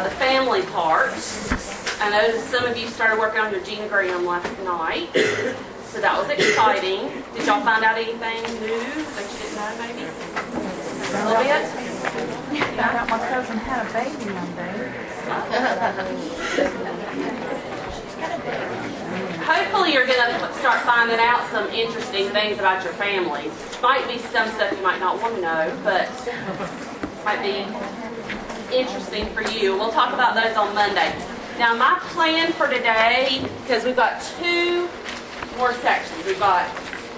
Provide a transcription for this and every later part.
the family part. I know that some of you started working on your genogram last night, so that was exciting. Did y'all find out anything new that you didn't know maybe? A little bit? Found out my cousin had a baby one day. Hopefully you're going to start finding out some interesting things about your family. Might be some stuff you might not want to know, but might be interesting for you. We'll talk about those on Monday. Now my plan for today, because we've got 2 more sections. We've got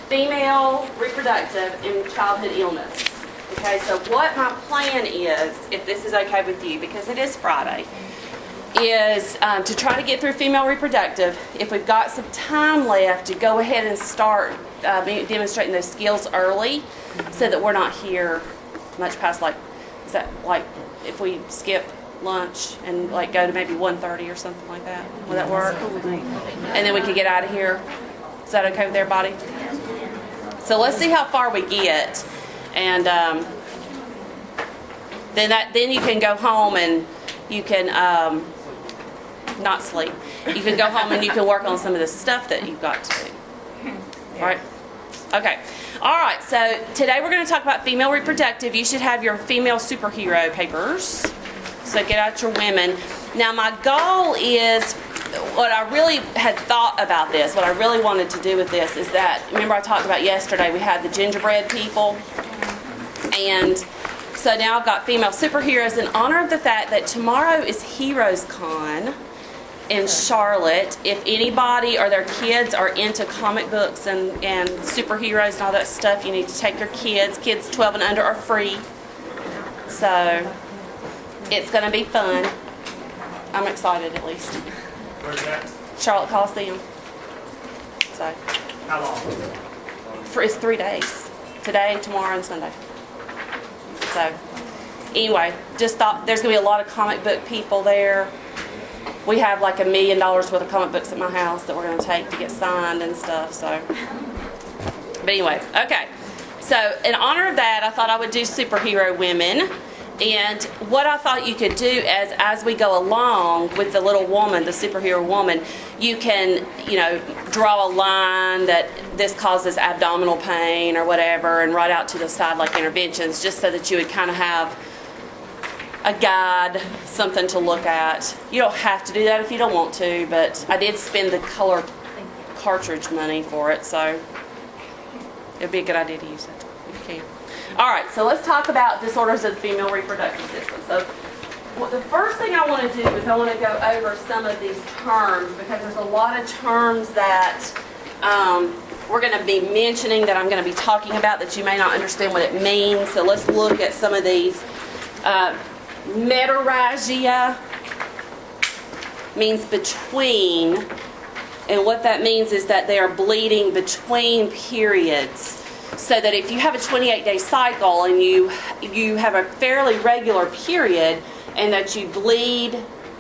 female, reproductive, and childhood illness. Okay, so what my plan is, if this is okay with you, because it is Friday, is to try to get through female reproductive. If we've got some time left, to go ahead and start demonstrating those skills early, so that we're not here much past is that if we skip lunch and go to maybe 1:30 or something like that? Will that work? And then we can get out of here. Is that okay with everybody? So let's see how far we get, and then you can go home and you can not sleep. You can go home and you can work on some of the stuff that you've got to do. All right? Okay. All right. So today we're going to talk about female reproductive. You should have your female superhero papers. So get out your women. Now my goal is, what I really had thought about this, what I really wanted to do with this is that, remember I talked about yesterday, we had the gingerbread people, and so now I've got female superheroes in honor of the fact that tomorrow is Heroes Con in Charlotte. If anybody or their kids are into comic books and superheroes and all that stuff, you need to take your kids. Kids 12 and under are free. So it's going to be fun. I'm excited at least. Where's that? Charlotte Coliseum. So How long? it's 3 days. Today, tomorrow, and Sunday. So anyway, just thought there's going to be a lot of comic book people there. We have $1 million worth of comic books at my house that we're going to take to get signed and stuff. So, but anyway, okay. So in honor of that, I thought I would do superhero women. And what I thought you could do as we go along with the little woman, the superhero woman, you can, draw a line that this causes abdominal pain or whatever, and write out to the side interventions, just so that you would kind of have a guide, something to look at. You don't have to do that if you don't want to, but I did spend the color cartridge money for it, so it'd be a good idea to use it if you can. All right, so let's talk about disorders of the female reproductive system. So the first thing I want to do is I want to go over some of these terms, because there's a lot of terms that we're going to be mentioning, that I'm going to be talking about, that you may not understand what it means. So let's look at some of these. Menorrhagia means between, and what that means is that they are bleeding between periods. So that if you have a 28-day cycle and you have a fairly regular period, and that you bleed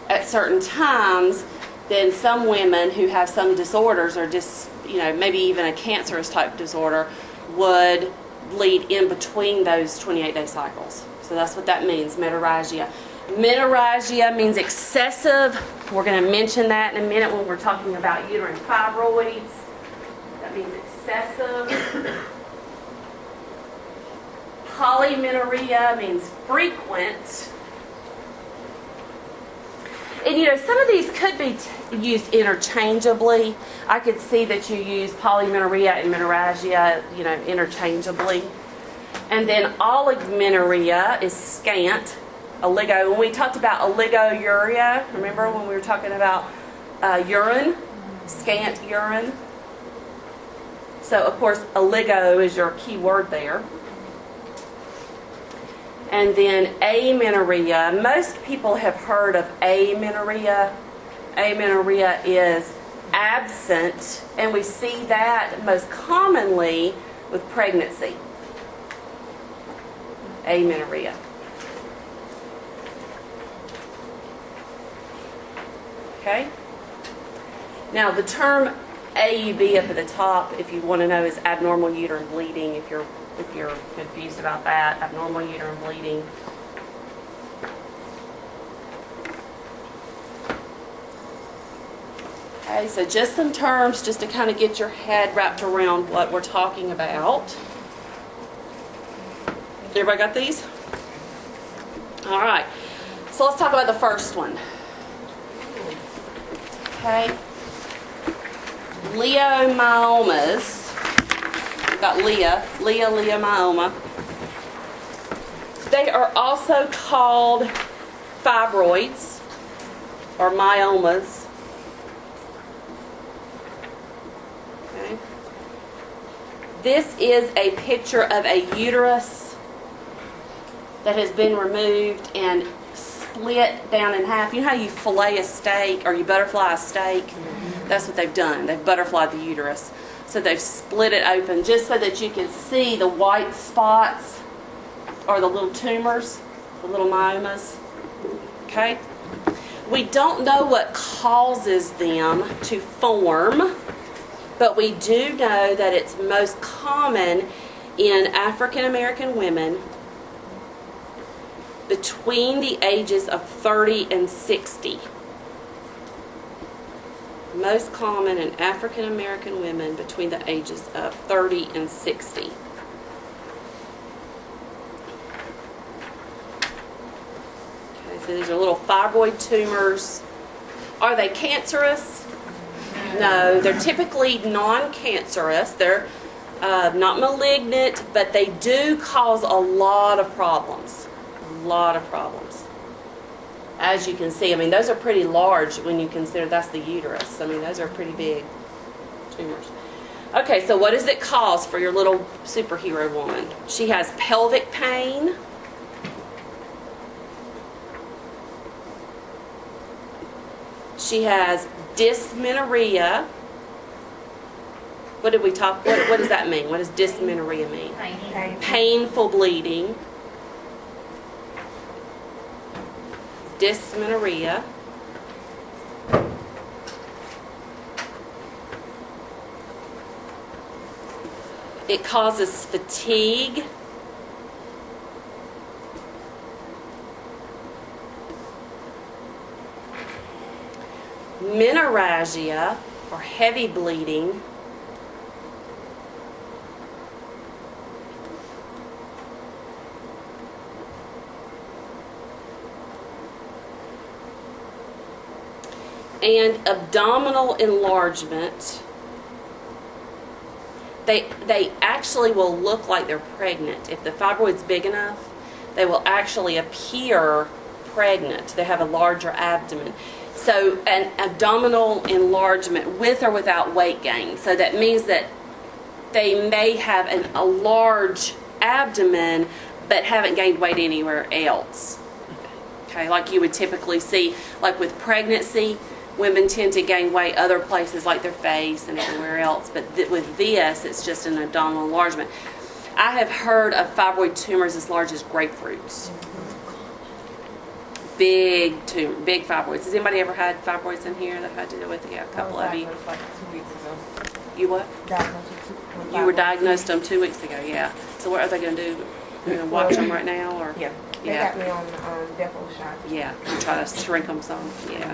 at certain times, then some women who have some disorders, or just maybe even a cancerous type disorder, would bleed in between those 28-day cycles. So that's what that means, menorrhagia. Menorrhagia means excessive. We're going to mention that in a minute when we're talking about uterine fibroids. That means excessive. Polymenorrhea means frequent. And some of these could be used interchangeably. I could see that you use polymenorrhea and menorrhagia, interchangeably. And then oligomenorrhea is scant. Oligo. When we talked about oligouria, remember when we were talking about urine? Scant urine. So of course oligo is your key word there. And then amenorrhea. Most people have heard of amenorrhea. Amenorrhea is absent, and we see that most commonly with pregnancy. Amenorrhea. Okay? Now the term AUB up at the top, if you want to know, is abnormal uterine bleeding. If you're confused about that, abnormal uterine bleeding. Okay, so just some terms just to kind of get your head wrapped around what we're talking about. Everybody got these? All right, so let's talk about the first one. Okay, Leiomyomas. We've got Leiomyoma. They are also called fibroids or myomas. Okay. This is a picture of a uterus that has been removed and split down in half. You know how you fillet a steak or you butterfly a steak? That's what they've done. They've butterflied the uterus. So they've split it open just so that you can see the white spots or the little tumors, the little myomas. Okay? We don't know what causes them to form, but we do know that it's most common in African American women between the ages of 30 and 60. Most common in African American women between the ages of 30 and 60. Okay, so these are little fibroid tumors. Are they cancerous? No, they're typically non-cancerous. They're not malignant, but they do cause a lot of problems. A lot of problems. As you can see, I mean, those are pretty large when you consider that's the uterus. I mean, those are pretty big tumors. Okay, so what does it cause for your little superhero woman? She has pelvic pain. She has dysmenorrhea. What did we talk? What does that mean? What does dysmenorrhea mean? Painful bleeding. Dysmenorrhea. It causes fatigue. Menorrhagia, or heavy bleeding. And abdominal enlargement. They actually will look like they're pregnant. If the fibroid's big enough, they will actually appear pregnant. They have a larger abdomen. So an abdominal enlargement with or without weight gain. So that means that they may have a large abdomen but haven't gained weight anywhere else. Okay, like you would typically see, like with pregnancy, women tend to gain weight other places like their face and everywhere else, but with this, it's just an abdominal enlargement. I have heard of fibroid tumors as large as grapefruits. Big fibroids. Has anybody ever had fibroids in here that had to deal with it? Yeah, a couple of you. Like 2 weeks ago. You what? You were diagnosed 2 weeks ago, yeah. So what are they going to do? You're going to watch them right now? Or? Yeah. They got me on Depo shot. Yeah, try to shrink them some, yeah.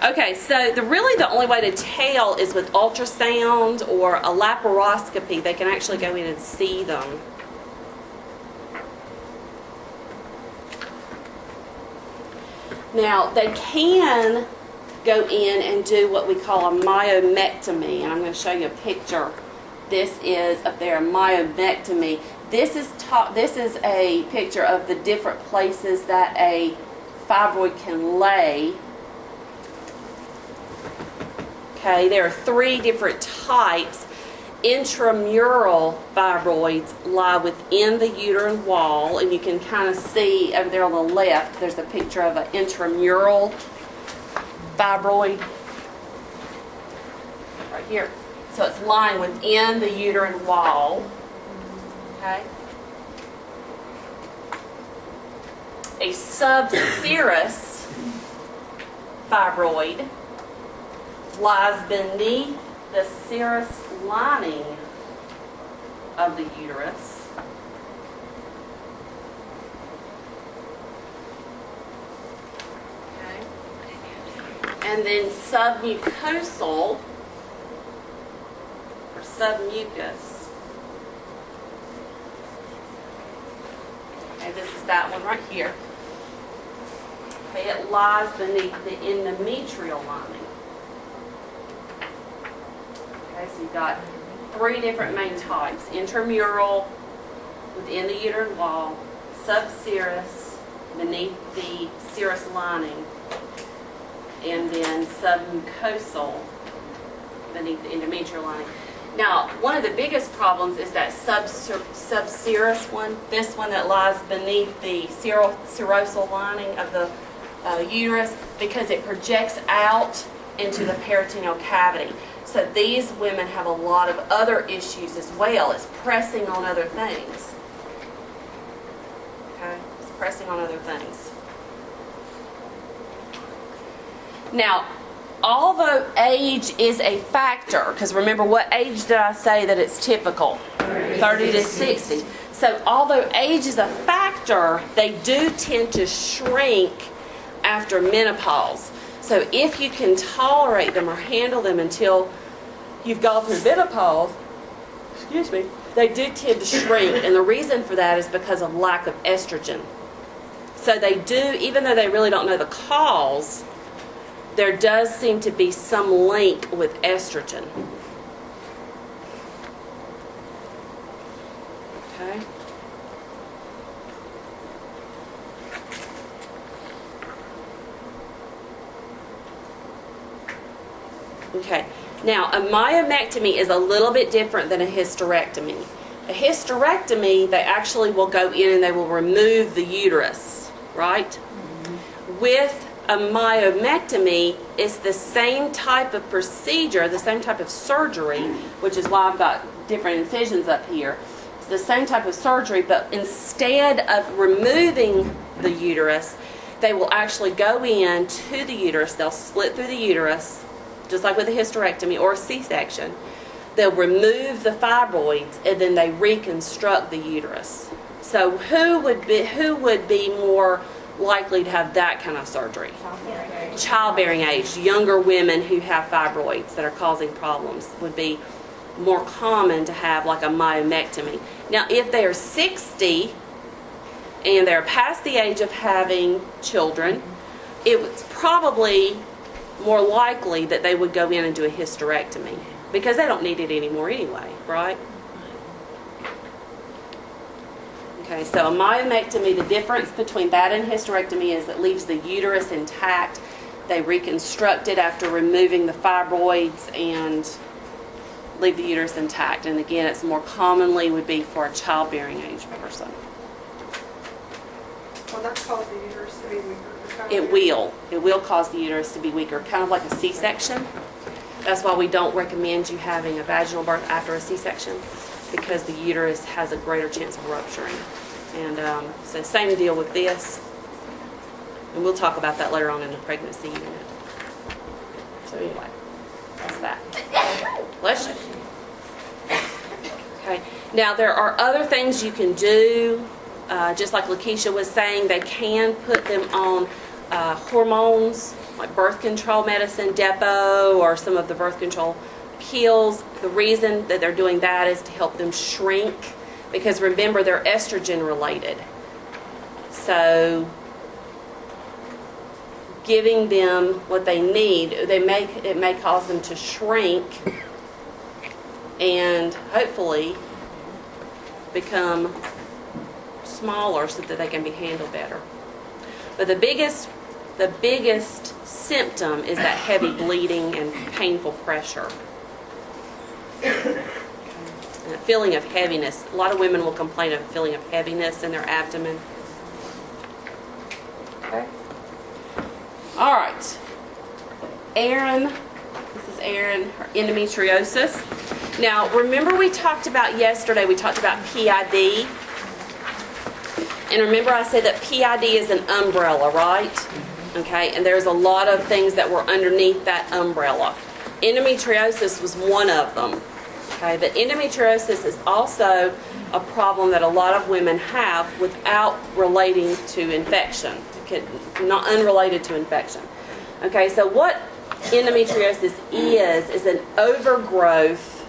Okay, so the only way to tell is with ultrasound or a laparoscopy. They can actually go in and see them. Now, they can go in and do what we call a myomectomy, and I'm going to show you a picture. This is up there, a myomectomy. This is a picture of the different places that a fibroid can lay. Okay, there are 3 different types. Intramural fibroids lie within the uterine wall, and you can kind of see over there on the left, there's a picture of an intramural fibroid right here. So it's lying within the uterine wall. Okay. A subserous fibroid lies beneath the serous lining of the uterus. Okay. And then submucosal, or submucous. Okay, this is that one right here. Okay, it lies beneath the endometrial lining. Okay, so you've got 3 different main types: intramural, within the uterine wall; subserous, beneath the serous lining; and then submucosal, beneath the endometrial lining. Now, one of the biggest problems is that subserous one, this one that lies beneath the serosal lining of the uterus, because it projects out into the peritoneal cavity. So these women have a lot of other issues as well. It's pressing on other things. Okay, it's pressing on other things. Now, although age is a factor, because remember, what age did I say that it's typical? 30 to 60. So although age is a factor, they do tend to shrink after menopause. So if you can tolerate them or handle them until you've gone through menopause, they do tend to shrink. And the reason for that is because of lack of estrogen. So they do, even though they really don't know the cause, there does seem to be some link with estrogen. Okay. Okay. Now, a myomectomy is a little bit different than a hysterectomy. A hysterectomy, they actually will go in and they will remove the uterus, right? Mm-hmm. With a myomectomy, it's the same type of procedure, the same type of surgery, which is why I've got different incisions up here. It's the same type of surgery, but instead of removing the uterus, they will actually go in to the uterus. They'll split through the uterus, just like with a hysterectomy or a C-section. They'll remove the fibroids and then they reconstruct the uterus. So who would be more likely to have that kind of surgery? Childbearing age. Younger women who have fibroids that are causing problems would be more common to have like a myomectomy. Now, if they are 60 and they're past the age of having children, it's probably more likely that they would go in and do a hysterectomy because they don't need it anymore anyway, right? Okay, so a myomectomy, the difference between that and hysterectomy is it leaves the uterus intact. They reconstruct it after removing the fibroids and leave the uterus intact. And again, it's more commonly would be for a childbearing age person. Will that cause the uterus to be weaker? It will. It will cause the uterus to be weaker, kind of like a C-section. That's why we don't recommend you having a vaginal birth after a C-section, because the uterus has a greater chance of rupturing. And so same deal with this. And we'll talk about that later on in the pregnancy unit. So anyway, that's that. Bless you. Okay. Now there are other things you can do. Just like Lakeisha was saying, they can put them on hormones, like birth control medicine, Depo, or some of the birth control pills. The reason that they're doing that is to help them shrink, because remember, they're estrogen related. So giving them what they need, it may cause them to shrink and hopefully become smaller so that they can be handled better. But the biggest symptom is that heavy bleeding and painful pressure. And a feeling of heaviness. A lot of women will complain of a feeling of heaviness in their abdomen. Okay. All right. Erin, this is Erin, her endometriosis. Now, remember we talked about yesterday, we talked about PID. And remember I said that PID is an umbrella, right? Okay, and there's a lot of things that were underneath that umbrella. Endometriosis was one of them. Okay, but endometriosis is also a problem that a lot of women have without relating to infection, not unrelated to infection. Okay, so what endometriosis is an overgrowth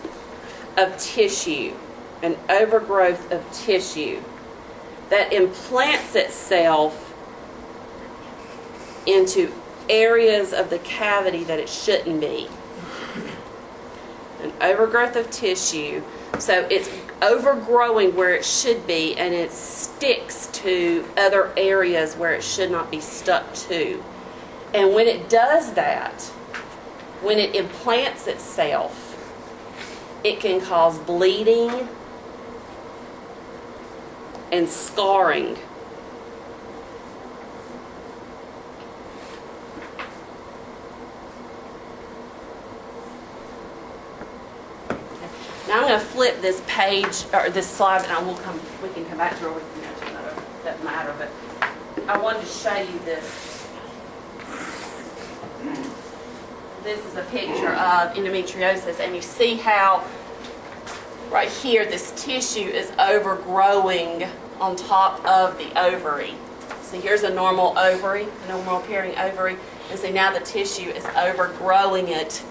of tissue, that implants itself into areas of the cavity that it shouldn't be. An overgrowth of tissue, so it's overgrowing where it should be, and it sticks to other areas where it should not be stuck to. And when it does that, when it implants itself, it can cause bleeding and scarring. Now I'm going to flip this page, or this slide, and we can come back to it, or we can go to another, doesn't matter, but I wanted to show you this. This is a picture of endometriosis, and you see how right here this tissue is overgrowing on top of the ovary. See, here's a normal ovary, a normal appearing ovary, and see now the tissue is overgrowing it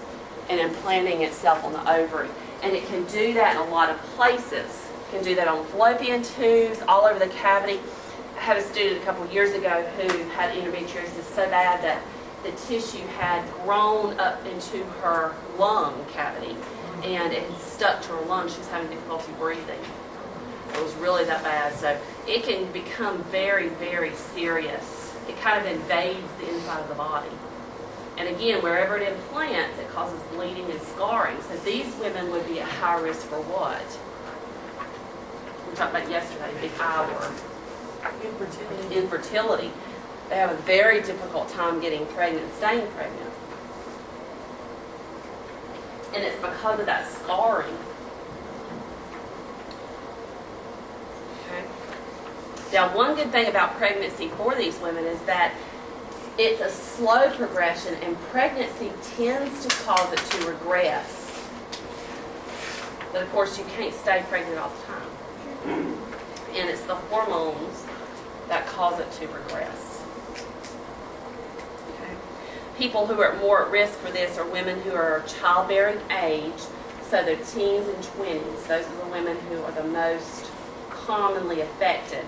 and implanting itself on the ovary. And it can do that in a lot of places. It can do that on fallopian tubes, all over the cavity. I had a student a couple years ago who had endometriosis so bad that the tissue had grown up into her lung cavity, and it had stuck to her lungs. She was having difficulty breathing. It was really that bad. So it can become very, very serious. It kind of invades the inside of the body. And again, wherever it implants, it causes bleeding and scarring. So these women would be at high risk for what? We talked about yesterday, big I word. Infertility. They have a very difficult time getting pregnant, staying pregnant. And it's because of that scarring. Okay. Now, one good thing about pregnancy for these women is that it's a slow progression, and pregnancy tends to cause it to regress. But of course, you can't stay pregnant all the time. And it's the hormones that cause it to regress. Okay. People who are more at risk for this are women who are childbearing age, so they're teens and 20s. Those are the women who are the most commonly affected.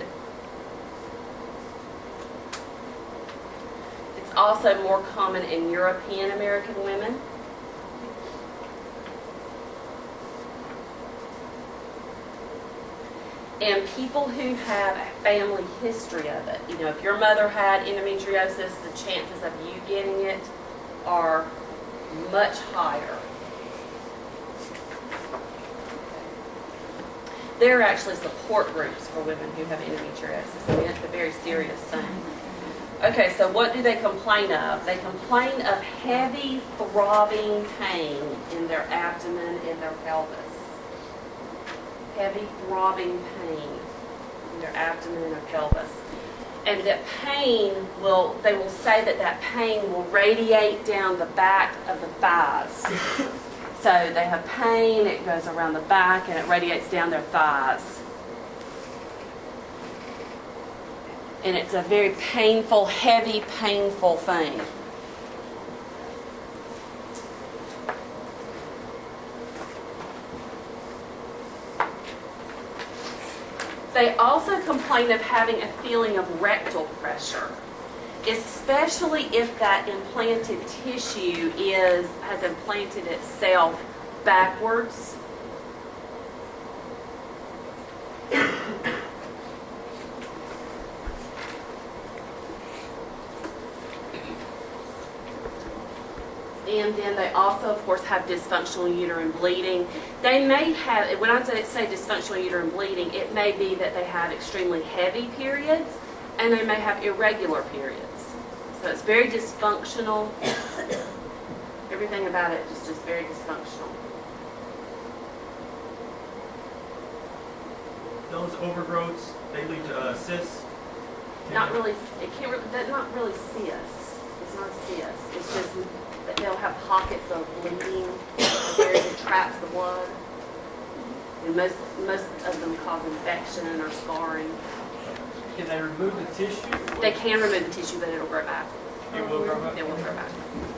Also more common in European American women. And people who have a family history of it. You know, if your mother had endometriosis, the chances of you getting it are much higher. There are actually support groups for women who have endometriosis. I mean, it's a very serious thing. Okay, so what do they complain of? They complain of heavy, throbbing pain in their abdomen and their pelvis. Heavy, throbbing pain in their abdomen and their pelvis. And that pain they will say that pain will radiate down the back of the thighs. So they have pain, it goes around the back, and it radiates down their thighs. And it's a very painful, heavy, painful thing. They also complain of having a feeling of rectal pressure, especially if that implanted tissue has implanted itself backwards. And then they also, of course, have dysfunctional uterine bleeding. They may have, when I say dysfunctional uterine bleeding, it may be that they have extremely heavy periods, and they may have irregular periods. So it's very dysfunctional. Everything about it is just very dysfunctional. Those overgrowths, they lead to cysts? Not really, that's not really cysts. It's not cysts. It's just that they'll have pockets of bleeding, areas that traps the blood. And most of them cause infection or scarring. Can they remove the tissue? They can remove the tissue, but it'll grow back. It will grow back. It will grow back.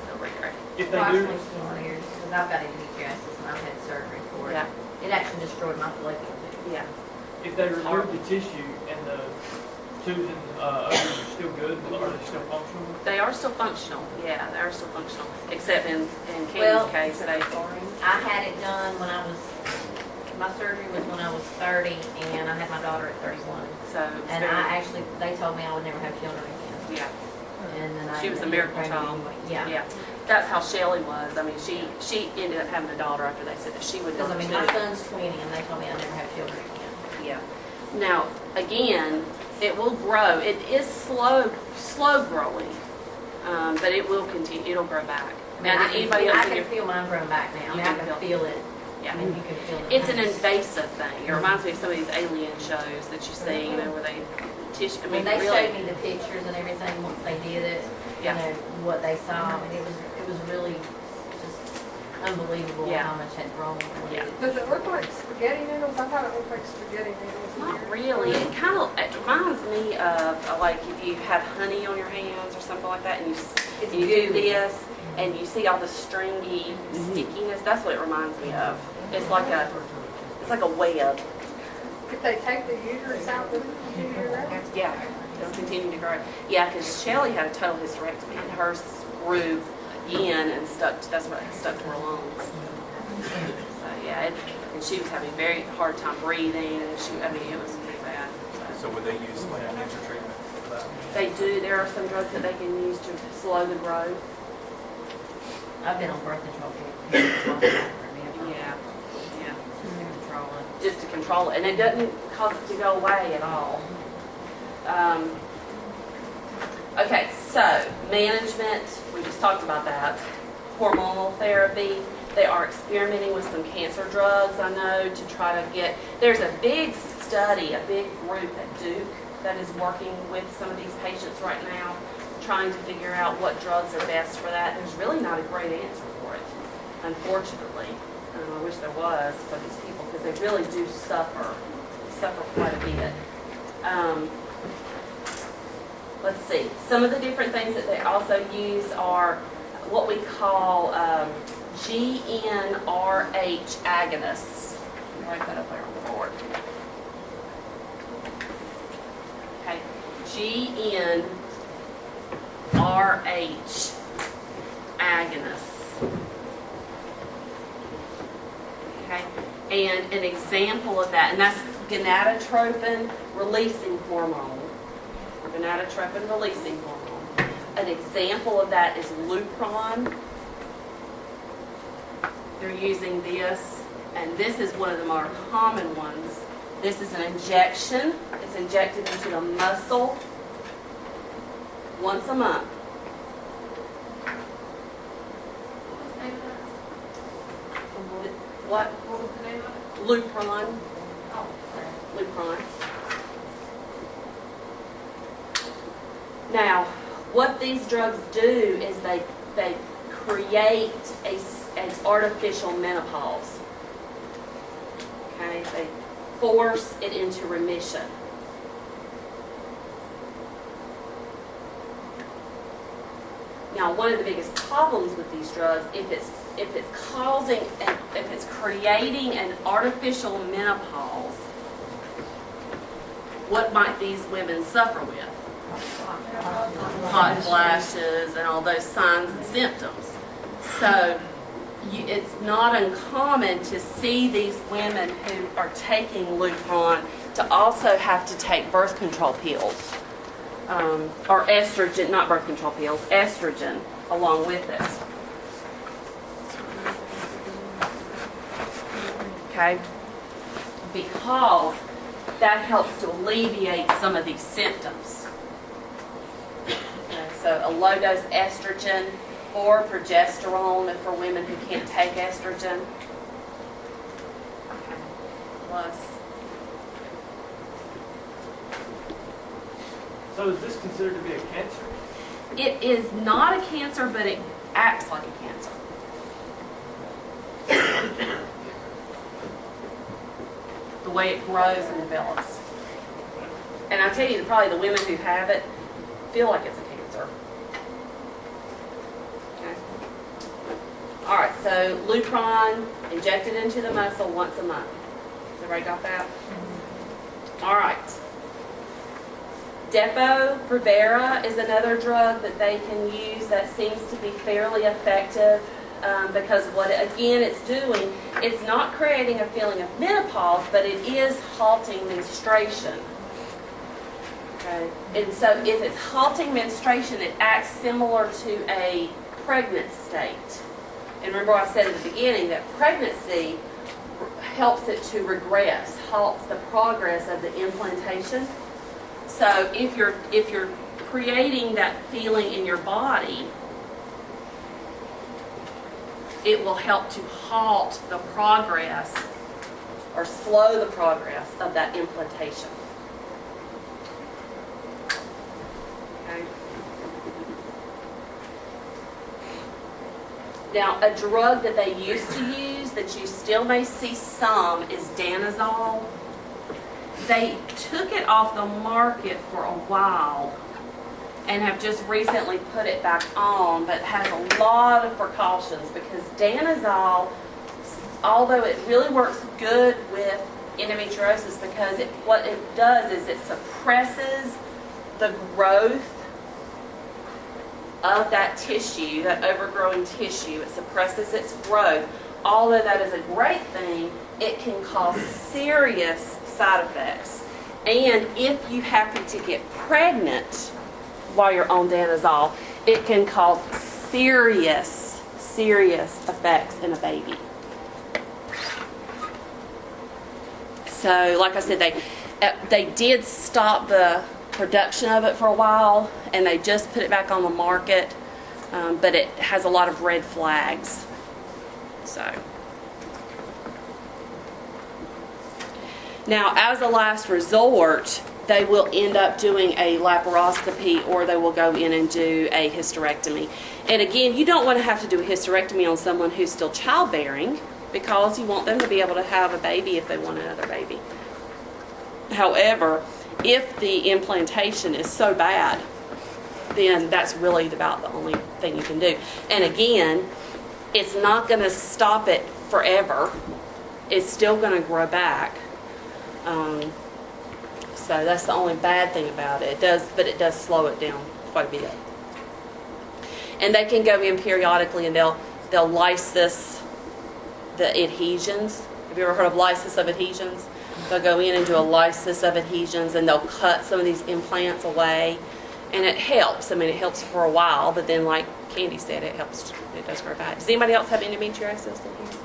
It'll regrow. If they do, Approximately 4 years, because I've got endometriosis and I've had surgery for it. Yeah. It actually destroyed my follicle. Yeah. if they remove the tissue and the tubes and ovaries are still good, are they still functional? They are still functional. Yeah, they are still functional. Except in Well, Candy's case, they. I had it done when I was, my surgery was when I was 30 and I had my daughter at 31. So. it's And very- I actually, they told me I would never have children again. Yeah. And then I. She was a ended up miracle pregnant child. anyway. Yeah. Yeah. That's how Shelley was. I mean, she ended up having a daughter after they said that she would Because I never mean, my children. son's 20 and they told me I'd never have children again. Yeah. Now, again, it will grow. It is slow growing, but it will continue. It'll grow back. I mean, Now, did anybody else I in can your feel mine growing back now. I You mean, I can can feel feel it. yeah? And you can feel it. It's an invasive thing. It reminds me of some of these alien shows that you see, you know, where they tissue. I When mean, they really. showed me the pictures and everything, once they did it, Yeah. you know, what they saw, I mean, it was really just unbelievable Yeah. how much had grown. Yeah. Does it look like spaghetti noodles? I thought it looked like spaghetti noodles. Not really. It kind of it reminds me of like if you have honey on your hands or something like that, and It's you do gooey. this, and you see all the stringy stickiness. That's what it reminds me of. It's like a web. If they take the uterus out, does it continue to grow? Yeah, it'll continue to grow. Yeah, because Shelley had a total hysterectomy, and hers grew again and that's what stuck to her lungs. So yeah, and she was having a very hard time breathing, and I mean, it was pretty bad. So would they use like cancer treatment for that? They do. There are some drugs that they can use to slow the growth. I've been on birth control for Yeah, yeah, just to control it. just to control it, and it doesn't cause it to go away at all. Okay, so management, we just talked about that. Hormonal therapy, they are experimenting with some cancer drugs, I know, to try to get, there's a big study, a big group at Duke that is working with some of these patients right now, trying to figure out what drugs are best for that. There's really not a great answer for it, unfortunately. I wish there was for these people, because they really do suffer quite a bit. Let's see, some of the different things that they also use are what we call GnRH agonists. Let me write that up there on the board. Okay, GnRH agonists. Okay, and an example of that, and that's gonadotropin releasing hormone. Gonadotropin releasing hormone. An example of that is Lupron. They're using this, and this is one of the more common ones. This is an injection. It's injected into the muscle once a month. What? What was the name of it? Lupron. Oh, Lupron. Now, what these drugs do is they create an artificial menopause. Okay, they force it into remission. Now, one of the biggest problems with these drugs, if it's creating an artificial menopause, what might these women suffer with? Hot flashes and all those signs and symptoms. So it's not uncommon to see these women who are taking Lupron to also have to take birth control pills, or estrogen, not birth control pills, estrogen along with it. Okay? Because that helps to alleviate some of these symptoms. So a low dose estrogen or progesterone for women who can't take estrogen. Okay. Plus. So is this considered to be a cancer? It is not a cancer, but it acts like a cancer. The way it grows and develops. And I tell you, probably the women who have it feel like it's a cancer. so Lupron injected into the muscle once a month. Has everybody got that? All right. Depo-Provera is another drug that they can use that seems to be fairly effective because what, again, it's doing, it's not creating a feeling of menopause, but it is halting menstruation. Okay. And so if it's halting menstruation, it acts similar to a pregnant state. And remember I said at the beginning that pregnancy helps it to regress, halts the progress of the implantation. So if you're creating that feeling in your body, it will help to halt the progress or slow the progress of that implantation. Okay. Now, a drug that they used to use that you still may see some is Danazol. They took it off the market for a while and have just recently put it back on, but has a lot of precautions because Danazol, although it really works good with endometriosis because what it does is it suppresses the growth of that tissue, that overgrowing tissue. It suppresses its growth. Although that is a great thing, it can cause serious side effects. And if you happen to get pregnant while you're on Danazol, it can cause serious effects in a baby. So, like I said, they did stop the production of it for a while, and they just put it back on the market, but it has a lot of red flags. So, now as a last resort, they will end up doing a laparoscopy or they will go in and do a hysterectomy. And again, you don't want to have to do a hysterectomy on someone who's still childbearing because you want them to be able to have a baby if they want another baby. However, if the implantation is so bad, then that's really about the only thing you can do. And again, it's not going to stop it forever. It's still going to grow back. So that's the only bad thing about it. But it does slow it down quite a bit. And they can go in periodically and they'll lysis the adhesions. Have you ever heard of lysis of adhesions? They'll go in and do a lysis of adhesions and they'll cut some of these implants away. And it helps. I mean, it helps for a while, but then like Candy said, it helps. It does grow back. Does anybody else have endometriosis in here?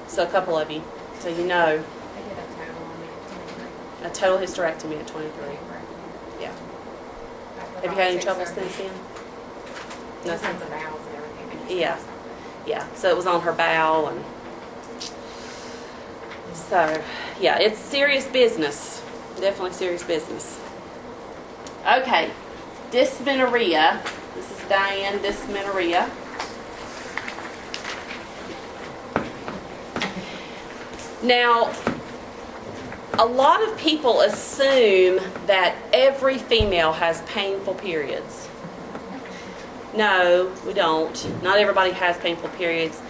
So a couple of you. So you know. I did a total on me at 23. A total hysterectomy at 23. Yeah. Have you had any trouble since then? Nothing. Of bowels and everything. Yeah. Yeah. So it was on her bowel and so yeah, it's serious business. Definitely serious business. Okay. Dysmenorrhea. This is Diane, Dysmenorrhea. Now, a lot of people assume that every female has painful periods. No, we don't. Not everybody has painful periods.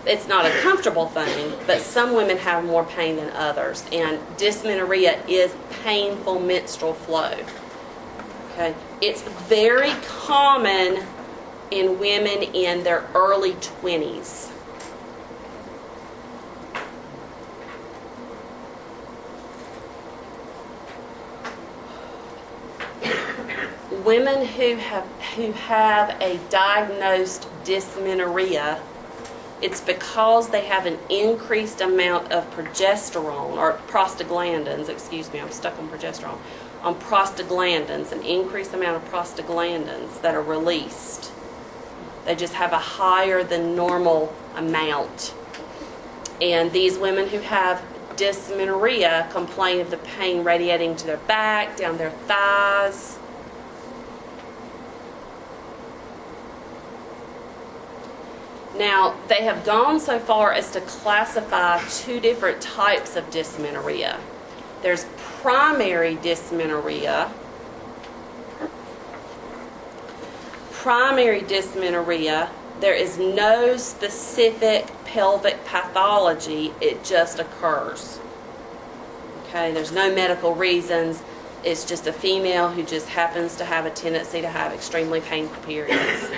It's not a comfortable thing, but some women have more pain than others. And dysmenorrhea is painful menstrual flow. Okay? It's very common in women in their early 20s. Women who have a diagnosed dysmenorrhea, it's because they have an increased amount of progesterone, or prostaglandins, excuse me, I'm stuck on progesterone, on prostaglandins, an increased amount of prostaglandins that are released. They just have a higher than normal amount. And these women who have dysmenorrhea complain of the pain radiating to their back, down their thighs. Now, they have gone so far as to classify two different types of dysmenorrhea. There's primary dysmenorrhea. Primary dysmenorrhea There is no specific pelvic pathology, it just occurs. Okay, there's no medical reasons. It's just a female who just happens to have a tendency to have extremely painful periods.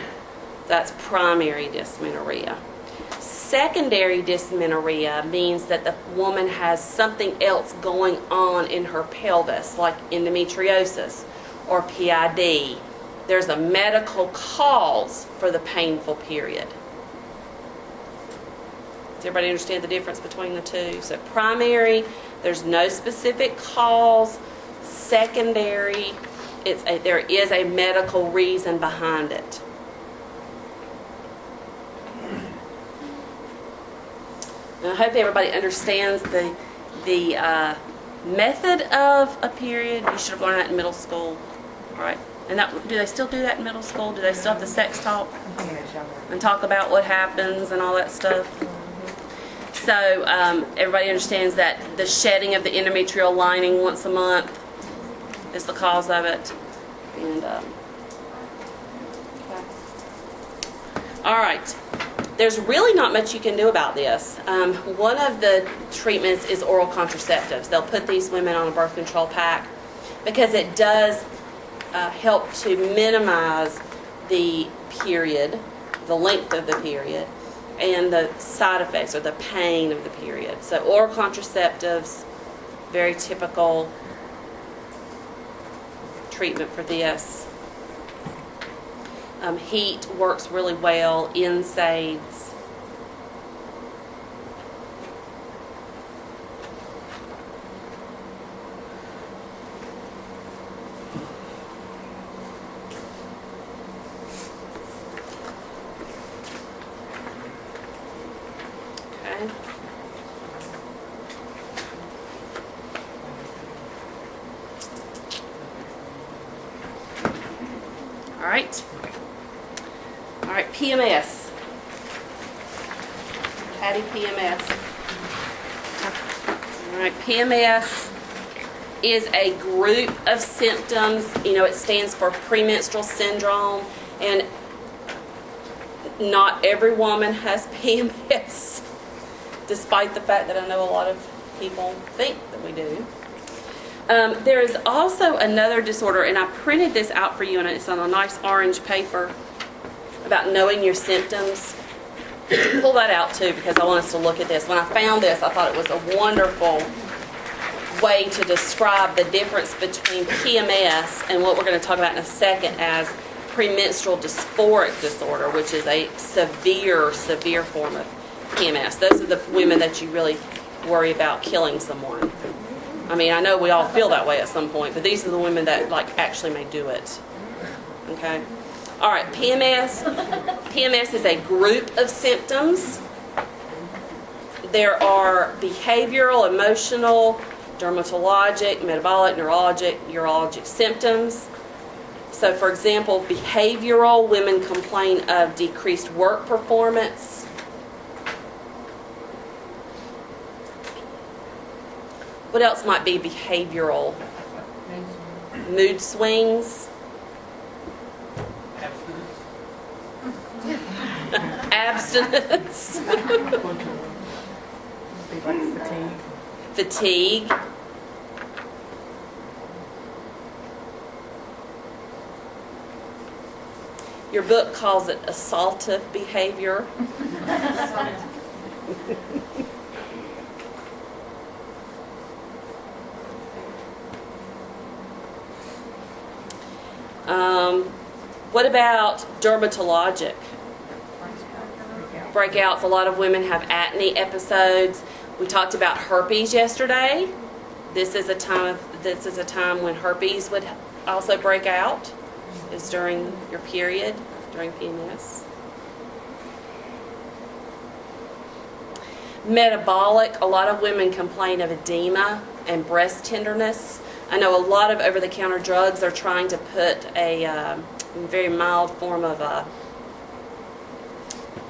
That's primary dysmenorrhea. Secondary dysmenorrhea means that the woman has something else going on in her pelvis, like endometriosis or PID. There's a medical cause for the painful period. Does everybody understand the difference between the two? So primary, there's no specific cause. Secondary, there is a medical reason behind it. And I hope everybody understands the method of a period. You should have learned that in middle school, all right? And do they still do that in middle school? Do they still have the sex talk and talk about what happens and all that stuff? So everybody understands that the shedding of the endometrial lining once a month is the cause of it. And okay. All right. There's really not much you can do about this. One of the treatments is oral contraceptives. They'll put these women on a birth control pack because it does help to minimize the period, the length of the period, and the side effects or the pain of the period. So oral contraceptives, very typical treatment for this. Heat works really well. NSAIDs. Okay. All right. All right, PMS. Patty, PMS. All right, PMS is a group of symptoms. You know, it stands for premenstrual syndrome, and not every woman has PMS, despite the fact that I know a lot of people think that we do. There is also another disorder, and I printed this out for you, and it's on a nice orange paper, about knowing your symptoms. Pull that out too, because I want us to look at this. When I found this, I thought it was a wonderful way to describe the difference between PMS and what we're going to talk about in a second as premenstrual dysphoric disorder, which is a severe form of PMS. Those are the women that you really worry about killing someone. I mean, I know we all feel that way at some point, but these are the women that like actually may do it. Okay? All right, PMS. PMS is a group of symptoms. There are behavioral, emotional, dermatologic, metabolic, neurologic, urologic symptoms. So, for example, behavioral, women complain of decreased work performance. What else might be behavioral? Mood swings. Abstinence. Fatigue. Your book calls it assaultive behavior. What about dermatologic? Breakouts. A lot of women have acne episodes. We talked about herpes yesterday. This is a time when herpes would also break out. Is during your period, during PMS. Metabolic. A lot of women complain of edema and breast tenderness. I know a lot of over-the-counter drugs are trying to put a very mild form of a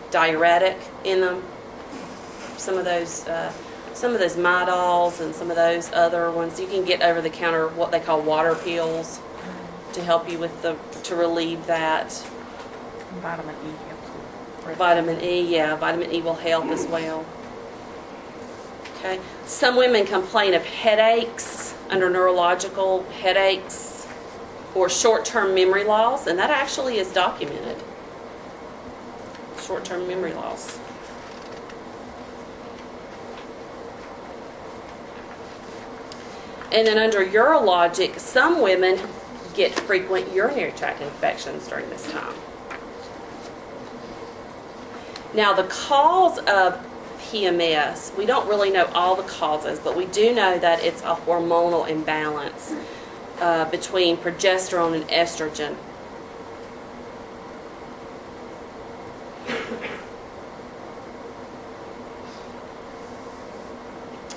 diuretic in them. Some of those Midols and some of those other ones. You can get over-the-counter what they call water pills to help you with to relieve that. Vitamin E helps Vitamin E, yeah, vitamin E will help as well. Okay. Some women complain of headaches, under neurological headaches, or short-term memory loss, and that actually is documented. Short-term memory loss. And then under urologic, some women get frequent urinary tract infections during this time. Now, the cause of PMS, we don't really know all the causes, but we do know that it's a hormonal imbalance between progesterone and estrogen.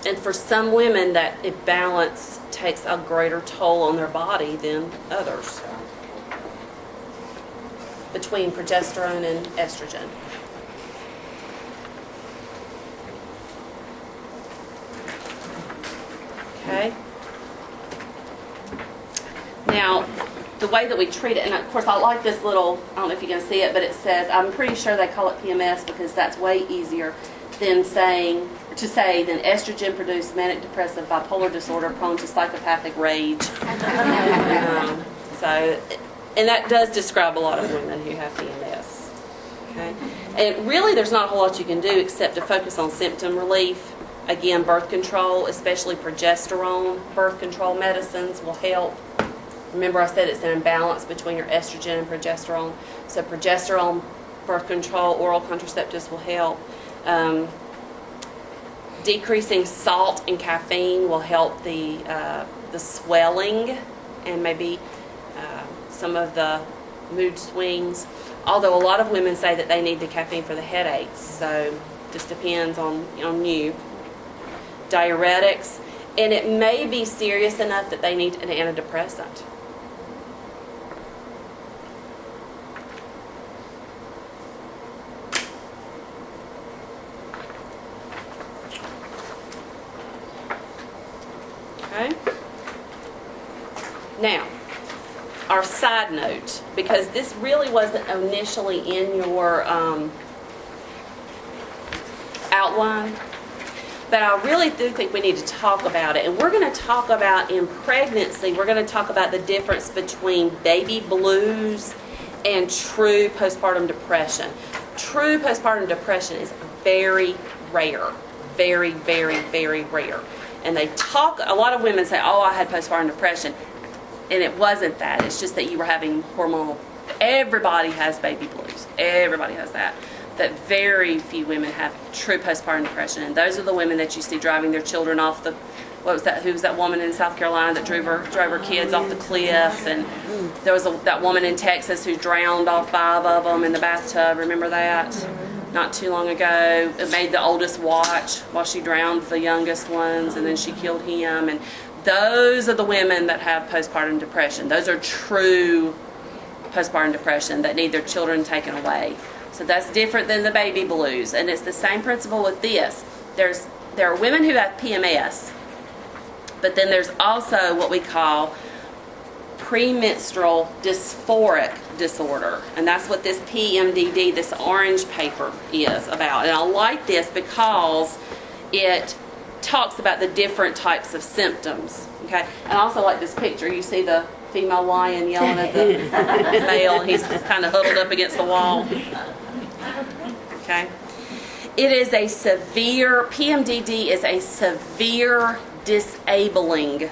And for some women, that imbalance takes a greater toll on their body than others, between progesterone and estrogen. Okay. Now, the way that we treat it, and of course I like this little, I don't know if you can see it, but it says, I'm pretty sure they call it PMS because that's way easier than than estrogen-produced manic depressive bipolar disorder prone to psychopathic rage. And that does describe a lot of women who have PMS. Okay, and really there's not a whole lot you can do except to focus on symptom relief. Again, birth control, especially progesterone, birth control medicines will help. Remember I said it's an imbalance between your estrogen and progesterone. So progesterone, birth control, oral contraceptives will help. Decreasing salt and caffeine will help the swelling and maybe some of the mood swings. Although a lot of women say that they need the caffeine for the headaches, so just depends on you. Diuretics, and it may be serious enough that they need an antidepressant. Okay. Now, our side note, because this really wasn't initially in your outline, but I really do think we need to talk about it. And we're going to talk about in pregnancy, we're going to talk about the difference between baby blues and true postpartum depression. True postpartum depression is very rare. Very, very, very rare. And a lot of women say, oh, I had postpartum depression. And it wasn't that. It's just that you were having hormonal. Everybody has baby blues. Everybody has that. That very few women have true postpartum depression. And those are the women that you see driving their children off the, who was that woman in South Carolina that drove her kids off the cliff? And there was that woman in Texas who drowned all 5 of them in the bathtub. Remember that? Not too long ago. It made the oldest watch while she drowned the youngest ones, and then she killed him. And those are the women that have postpartum depression. Those are true postpartum depression that need their children taken away. So that's different than the baby blues. And it's the same principle with this. There are women who have PMS, but then there's also what we call premenstrual dysphoric disorder. And that's what this PMDD, this orange paper, is about. And I like this because it talks about the different types of symptoms. Okay? And I also like this picture. You see the female lion yelling at the male, and he's kind of huddled up against the wall. Okay? It is a severe, PMDD is a severe disabling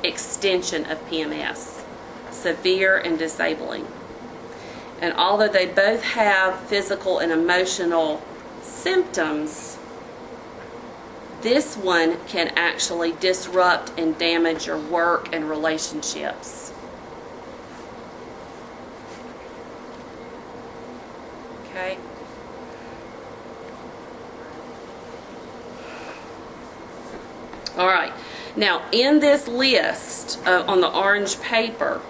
extension of PMS. Severe and disabling. And although they both have physical and emotional symptoms, this one can actually disrupt and damage your work and relationships. Okay? All right. Now, in this list on the orange paper,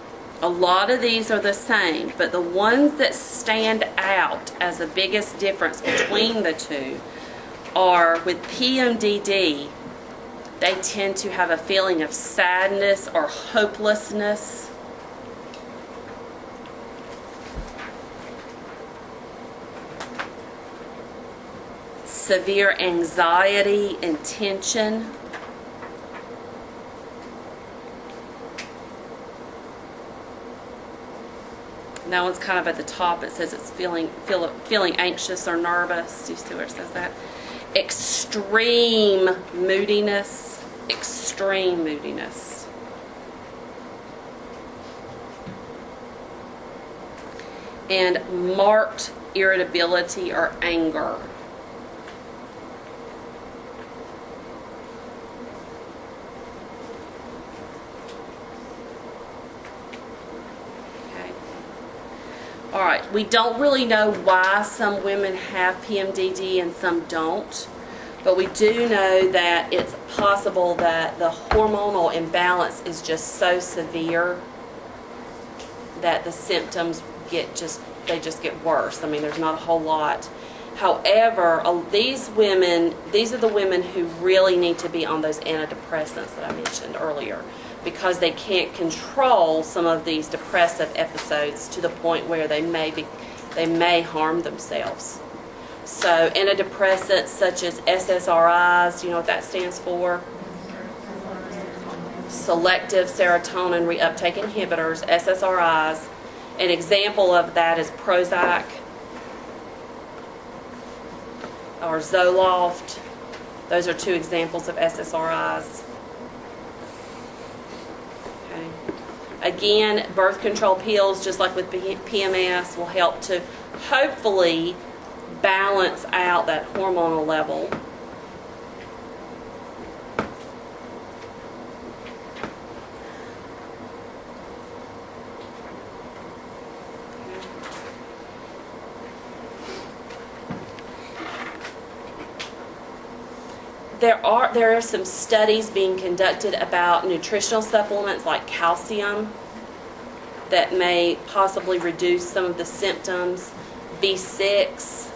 a lot of these are the same, but the ones that stand out as the biggest difference between the two are with PMDD, they tend to have a feeling of sadness or hopelessness. severe anxiety and tension. And that one's kind of at the top. It says it's feeling anxious or nervous. You see where it says that? Extreme moodiness. Extreme moodiness. And marked irritability or anger. Okay. All right, we don't really know why some women have PMDD and some don't, but we do know that it's possible that the hormonal imbalance is just so severe that the symptoms get get worse. I mean, there's not a whole lot. However, these are the women who really need to be on those antidepressants that I mentioned earlier, because they can't control some of these depressive episodes to the point where they may harm themselves. So antidepressants such as SSRIs, you know what that stands for? Selective serotonin reuptake inhibitors, SSRIs. An example of that is Prozac or Zoloft. Those are two examples of SSRIs. Okay. Again, birth control pills, just like with PMS, will help to hopefully balance out that hormonal level. There are some studies being conducted about nutritional supplements like calcium that may possibly reduce some of the symptoms. B6,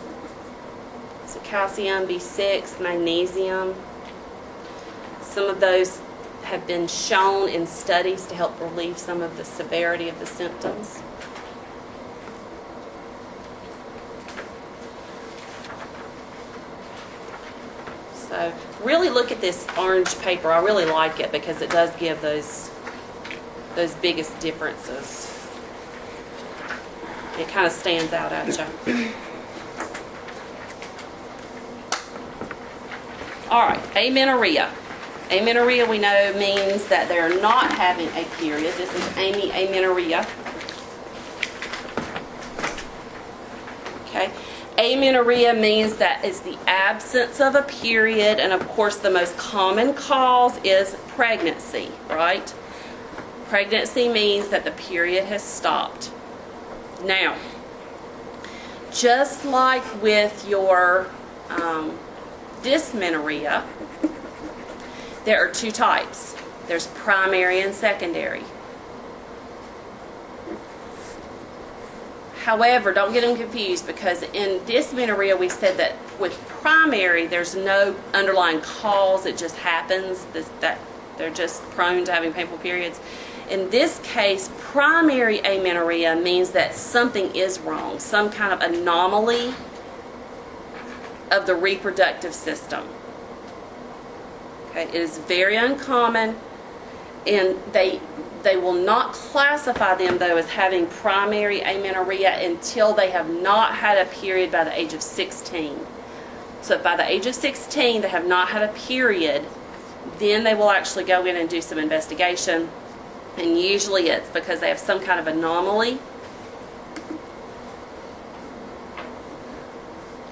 so calcium, B6, magnesium. Some of those have been shown in studies to help relieve some of the severity of the symptoms. So really look at this orange paper. I really like it because it does give those biggest differences. It kind of stands out at you. All right, amenorrhea. Amenorrhea we know means that they're not having a period. This is amenorrhea. Okay. Amenorrhea means that it's the absence of a period, and of course the most common cause is pregnancy, right? Pregnancy means that the period has stopped. Now, just like with your dysmenorrhea, there are two types. There's primary and secondary. However, don't get them confused, because in dysmenorrhea we said that with primary there's no underlying cause, it just happens, that they're just prone to having painful periods. In this case, primary amenorrhea means that something is wrong, some kind of anomaly of the reproductive system. Okay, it is very uncommon, and they will not classify them, though, as having primary amenorrhea until they have not had a period by the age of 16. So if by the age of 16 they have not had a period, then they will actually go in and do some investigation. And usually it's because they have some kind of anomaly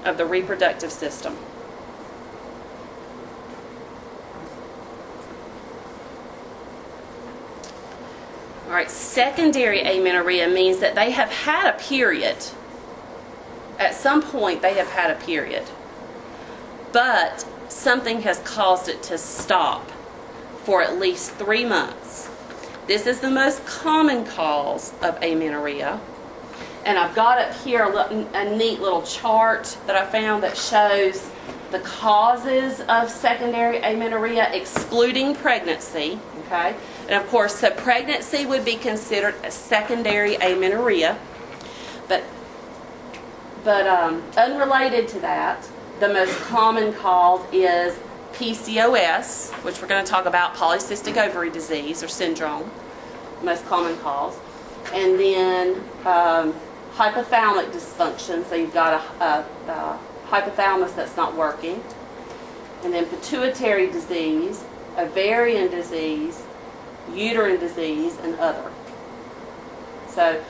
of the reproductive system. All right, secondary amenorrhea means that they have had a period. At some point they have had a period, but something has caused it to stop for at least 3 months. This is the most common cause of amenorrhea. And I've got up here a neat little chart that I found that shows the causes of secondary amenorrhea, excluding pregnancy. Okay, and of course, so pregnancy would be considered a secondary amenorrhea, but unrelated to that, the most common cause is PCOS, which we're going to talk about, polycystic ovary disease or syndrome, most common cause. And then hypothalamic dysfunction, so you've got a hypothalamus that's not working. And then pituitary disease, ovarian disease, uterine disease, and other. So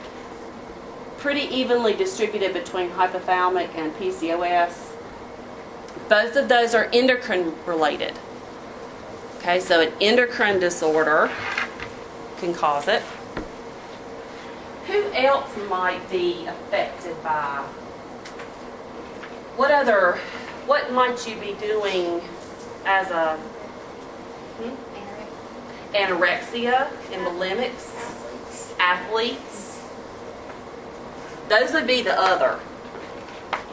pretty evenly distributed between hypothalamic and PCOS. Both of those are endocrine related. Okay, so an endocrine disorder can cause it. Who else might be affected by? What might you be doing as a anorexia, bulimics, athletes? Those would be the other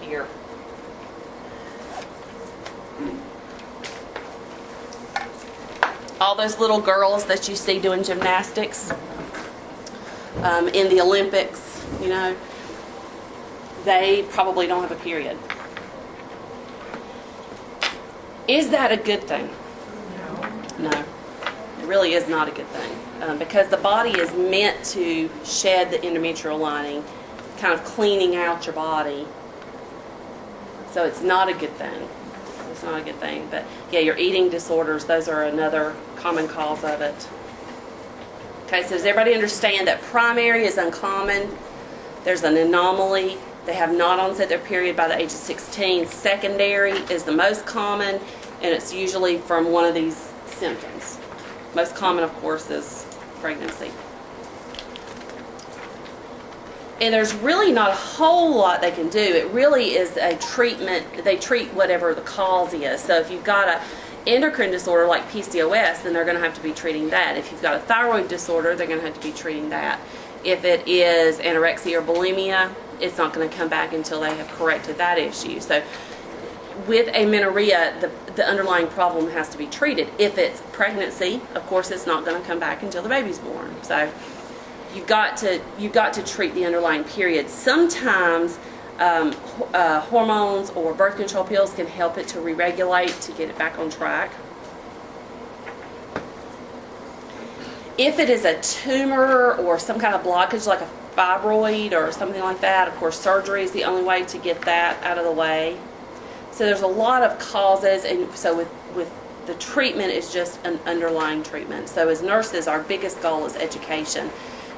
here. All those little girls that you see doing gymnastics in the Olympics, you know, they probably don't have a period. Is that a good thing? No. It really is not a good thing because the body is meant to shed the endometrial lining, kind of cleaning out your body. So it's not a good thing. It's not a good thing. But yeah, your eating disorders, those are another common cause of it. Okay, so does everybody understand that primary is uncommon? There's an anomaly. They have not onset their period by the age of 16. Secondary is the most common, and it's usually from one of these symptoms. Most common, of course, is pregnancy. And there's really not a whole lot they can do. It really is a treatment. They treat whatever the cause is. So if you've got an endocrine disorder like PCOS, then they're going to have to be treating that. If you've got a thyroid disorder, they're going to have to be treating that. If it is anorexia or bulimia, it's not going to come back until they have corrected that issue. So with amenorrhea, the underlying problem has to be treated. If it's pregnancy, of course, it's not going to come back until the baby's born. So you've got to treat the underlying period. Sometimes hormones or birth control pills can help it to re-regulate, to get it back on track. If it is a tumor or some kind of blockage like a fibroid or something like that, of course surgery is the only way to get that out of the way. So there's a lot of causes, and so with the treatment is just an underlying treatment. So as nurses, our biggest goal is education.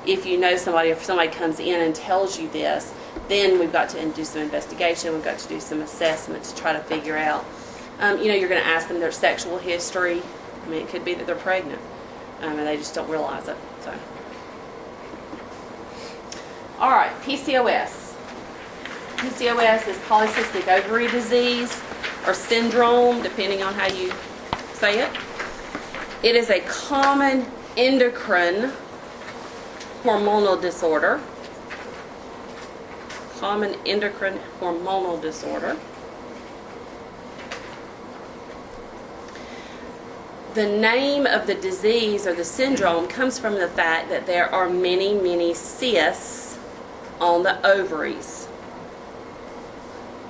If you know somebody, if somebody comes in and tells you this, then we've got to do some investigation, we've got to do some assessment to try to figure out. You're going to ask them their sexual history. I mean, it could be that they're pregnant, and they just don't realize it. So, all right, PCOS. PCOS is polycystic ovary disease or syndrome, depending on how you say it. It is a common endocrine hormonal disorder. Common endocrine hormonal disorder. The name of the disease or the syndrome comes from the fact that there are many, many cysts on the ovaries.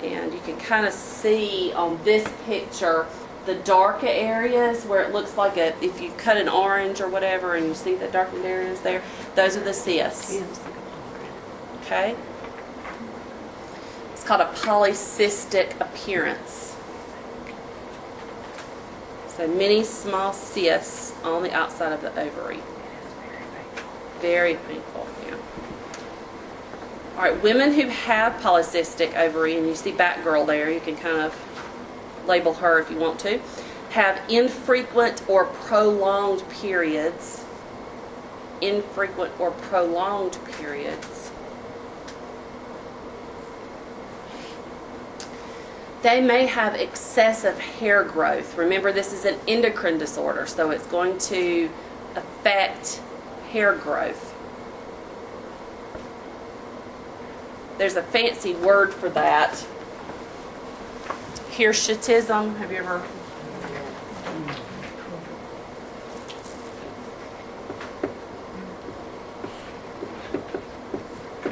And you can kind of see on this picture the darker areas where it looks like if you cut an orange or whatever and you see the darkened areas there, those are the cysts. Okay? It's called a polycystic appearance. So many small cysts on the outside of the ovary. Very painful, yeah. All right, women who have polycystic ovary, and you see Batgirl there, you can kind of label her if you want to, have infrequent or prolonged periods. Infrequent or prolonged periods. They may have excessive hair growth. Remember, this is an endocrine disorder, so it's going to affect hair growth. There's a fancy word for that. Hirsutism. Have you ever?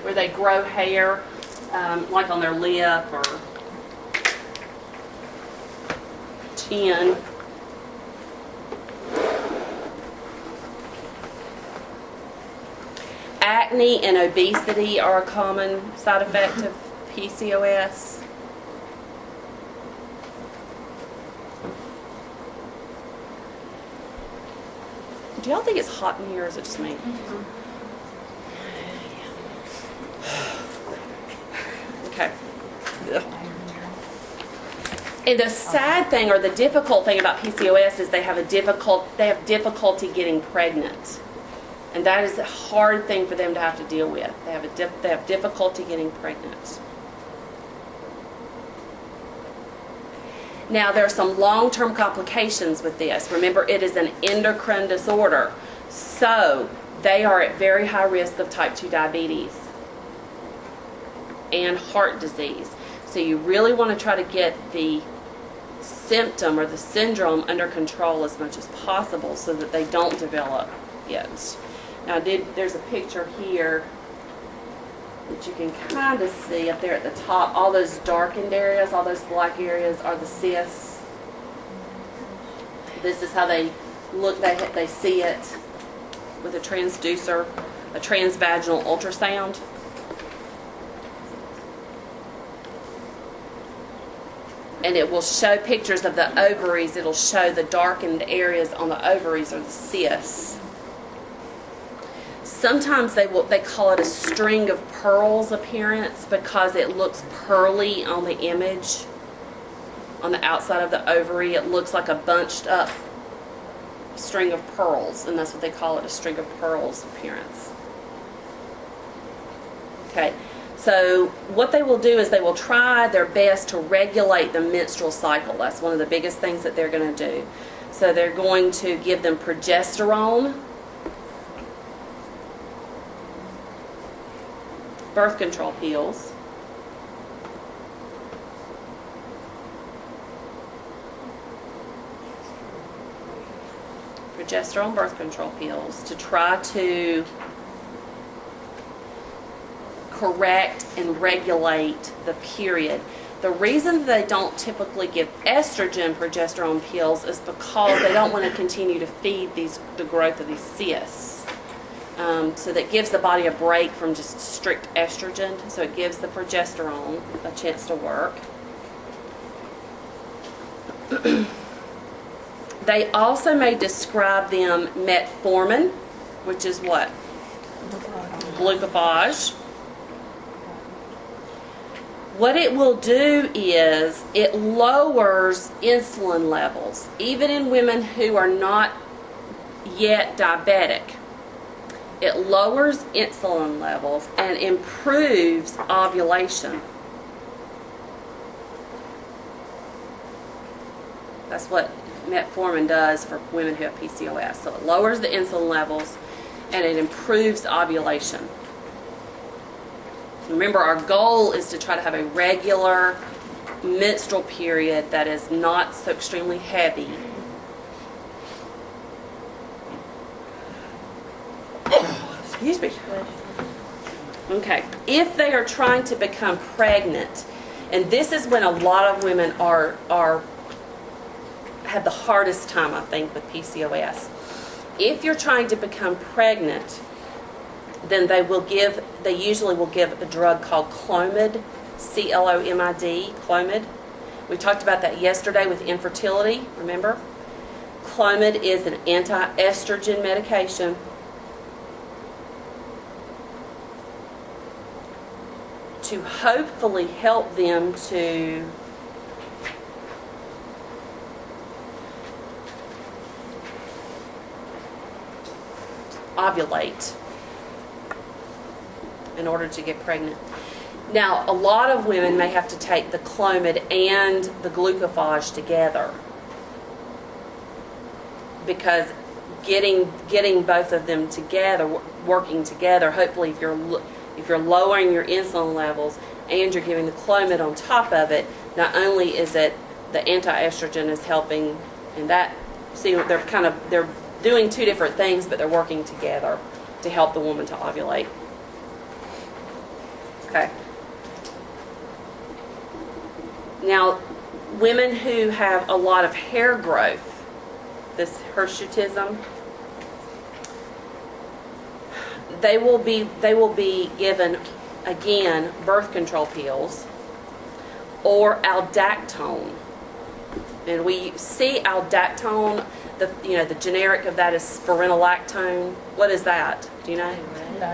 Where they grow hair, like on their lip or 10. Acne and obesity are a common side effect of PCOS. Do y'all think it's hot in here, or is it just me? Okay. Ugh. And the sad thing, or the difficult thing about PCOS is they have difficulty getting pregnant. And that is a hard thing for them to have to deal with. They have difficulty getting pregnant. Now, there are some long-term complications with this. Remember, it is an endocrine disorder. So, they are at very high risk of type 2 diabetes and heart disease. So, you really want to try to get the symptom or the syndrome under control as much as possible so that they don't develop it. Now, there's a picture here that you can kind of see up there at the top. All those darkened areas, all those black areas are the cysts. This is how they look. They see it with a transducer, a transvaginal ultrasound. And it will show pictures of the ovaries. It'll show the darkened areas on the ovaries or the cysts. Sometimes they call it a string of pearls appearance because it looks pearly on the image. On the outside of the ovary, it looks like a bunched up string of pearls, and that's what they call it, a string of pearls appearance. Okay, so what they will do is they will try their best to regulate the menstrual cycle. That's one of the biggest things that they're going to do. So they're going to give them progesterone, birth control pills, progesterone birth control pills to try to correct and regulate the period. The reason they don't typically give estrogen progesterone pills is because they don't want to continue to feed the growth of these cysts. So that gives the body a break from just strict estrogen. So it gives the progesterone a chance to work. They also may describe them metformin, which is what? Glucophage. What it will do is it lowers insulin levels, even in women who are not yet diabetic. It lowers insulin levels and improves ovulation. That's what metformin does for women who have PCOS. So it lowers the insulin levels and it improves ovulation. Remember, our goal is to try to have a regular menstrual period that is not so extremely heavy. Excuse me. Okay. If they are trying to become pregnant, and this is when a lot of women have the hardest time, I think, with PCOS. If you're trying to become pregnant, then they usually will give a drug called Clomid, C-L-O-M-I-D, Clomid. We talked about that yesterday with infertility, remember? Clomid is an anti-estrogen medication. To hopefully help them to ovulate in order to get pregnant. Now, a lot of women may have to take the Clomid and the glucophage together because getting both of them together, working together, hopefully if you're lowering your insulin levels and you're giving the Clomid on top of it, not only is it the anti-estrogen is helping, and that, see, they're doing two different things, but they're working together to help the woman to ovulate. Okay. Now, women who have a lot of hair growth, this hirsutism, they will be given, again, birth control pills or aldactone. And we see aldactone, the generic of that is spironolactone. What is that? Do you know?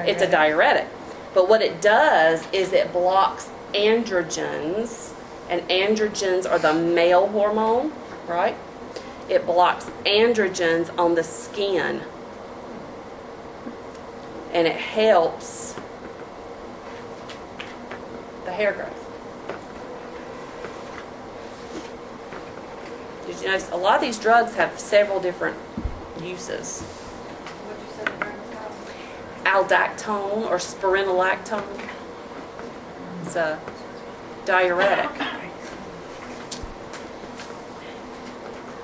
It's a diuretic. But what it does is it blocks androgens, and androgens are the male hormone, right? It blocks androgens on the skin. And it helps the hair growth. Did you notice a lot of these drugs have several different uses? What'd you say the drug was called? Aldactone or spironolactone. It's a diuretic.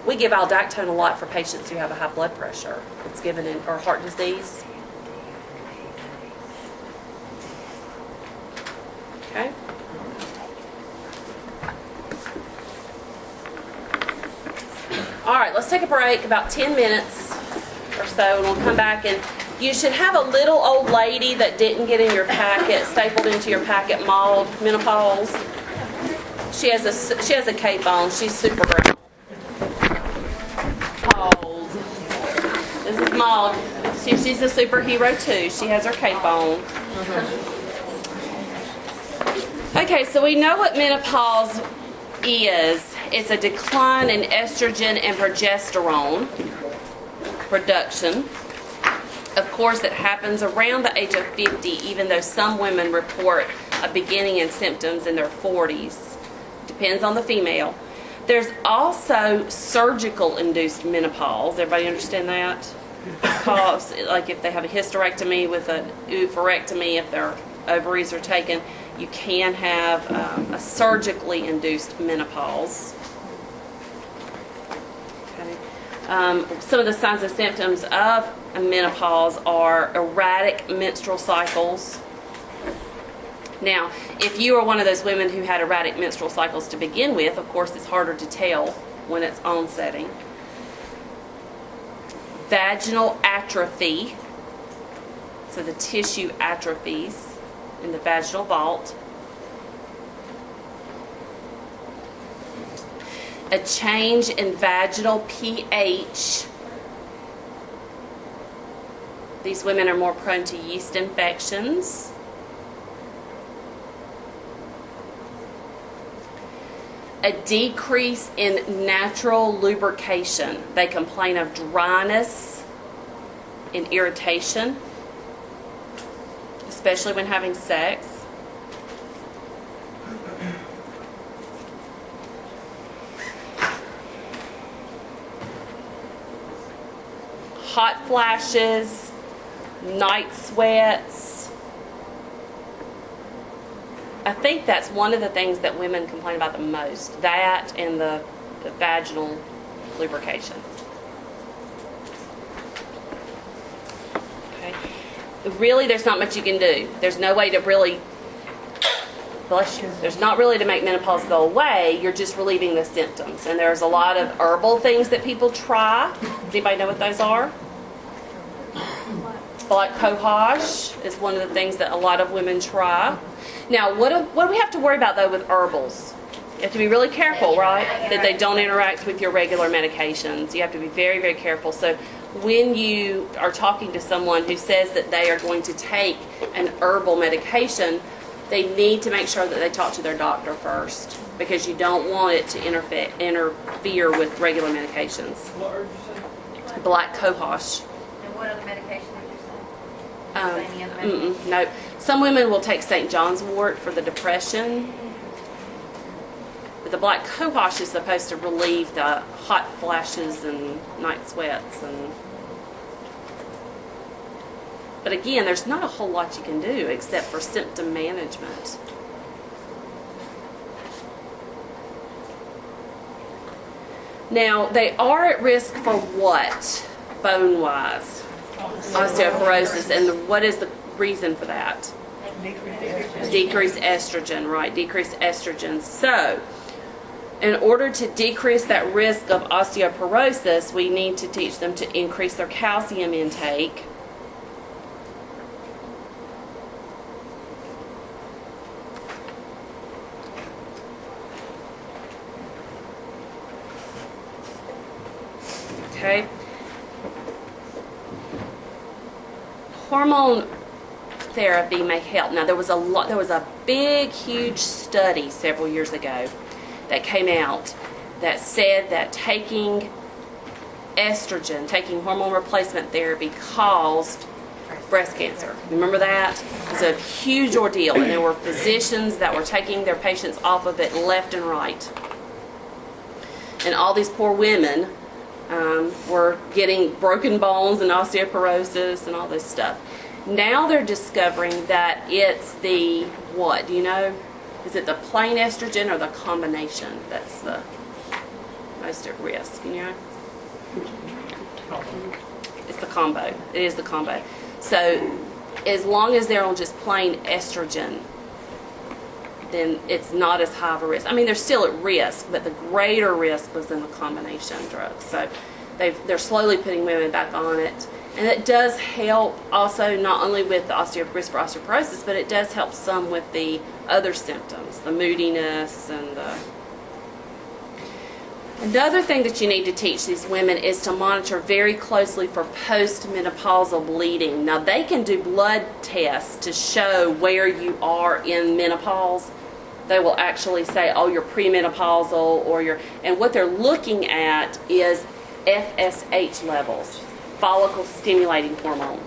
We give aldactone a lot for patients who have a high blood pressure. It's given in, or heart disease. Okay. All right, let's take a break, about 10 minutes or so, and we'll come back. And you should have a little old lady that didn't get in your packet, stapled into your packet, mauled, menopause. She has a cape on. She's super brown. Pause. This is Maud. She's a superhero too. She has her cape on. Okay, so we know what menopause is. It's a decline in estrogen and progesterone production. Of course, it happens around the age of 50, even though some women report a beginning in symptoms in their 40s. Depends on the female. There's also surgical induced menopause. Everybody understand that? Because, like if they have a hysterectomy with an oophorectomy, if their ovaries are taken, you can have a surgically induced menopause. Okay. Some of the signs and symptoms of menopause are erratic menstrual cycles. Now, if you are one of those women who had erratic menstrual cycles to begin with, of course it's harder to tell when it's onsetting. Vaginal atrophy, so the tissue atrophies in the vaginal vault. A change in vaginal pH. These women are more prone to yeast infections. A decrease in natural lubrication. They complain of dryness and irritation, especially when having sex. Hot flashes, night sweats. I think that's one of the things that women complain about the most. That and the vaginal lubrication. Okay. Really, there's not much you can do. There's no way to really, bless you, there's not really to make menopause go away. You're just relieving the symptoms. And there's a lot of herbal things that people try. Does anybody know what those are? Like Cohosh is one of the things that a lot of women try. Now, what do we have to worry about, though, with herbals? You have to be really careful, right? That they don't interact with your regular medications. You have to be very, very careful. So when you are talking to someone who says that they are going to take an herbal medication, they need to make sure that they talk to their doctor first, because you don't want it to interfere with regular medications. What herb did you say? Black Cohosh. And what other medication did you say? Any other medication? No. Some women will take St. John's wort for the depression. But the black Cohosh is supposed to relieve the hot flashes and night sweats. But again, there's not a whole lot you can do except for symptom management. Now, they are at risk for what, bone-wise? Osteoporosis. And what is the reason for that? Decreased estrogen, right? Decreased estrogen. So, In order to decrease that risk of osteoporosis, we need to teach them to increase their calcium intake. Okay. Hormone therapy may help. Now there was a big, huge study several years ago that came out that said that taking estrogen, taking hormone replacement therapy caused breast cancer. Remember that? It was a huge ordeal, and there were physicians that were taking their patients off of it left and right. And all these poor women were getting broken bones and osteoporosis and all this stuff. Now they're discovering that it's the, what, do you know? Is it the plain estrogen or the combination that's the most at risk, you know? It's the combo. It is the combo. So as long as they're on just plain estrogen, then it's not as high of a risk. I mean, they're still at risk, but the greater risk was in the combination drugs. So they're slowly putting women back on it. And it does help also not only with the risk for osteoporosis, but it does help some with the other symptoms, the moodiness and the... Another thing that you need to teach these women is to monitor very closely for postmenopausal bleeding. Now, they can do blood tests to show where you are in menopause. They will actually say, oh, you're premenopausal, or you're... And what they're looking at is FSH levels, follicle stimulating hormone,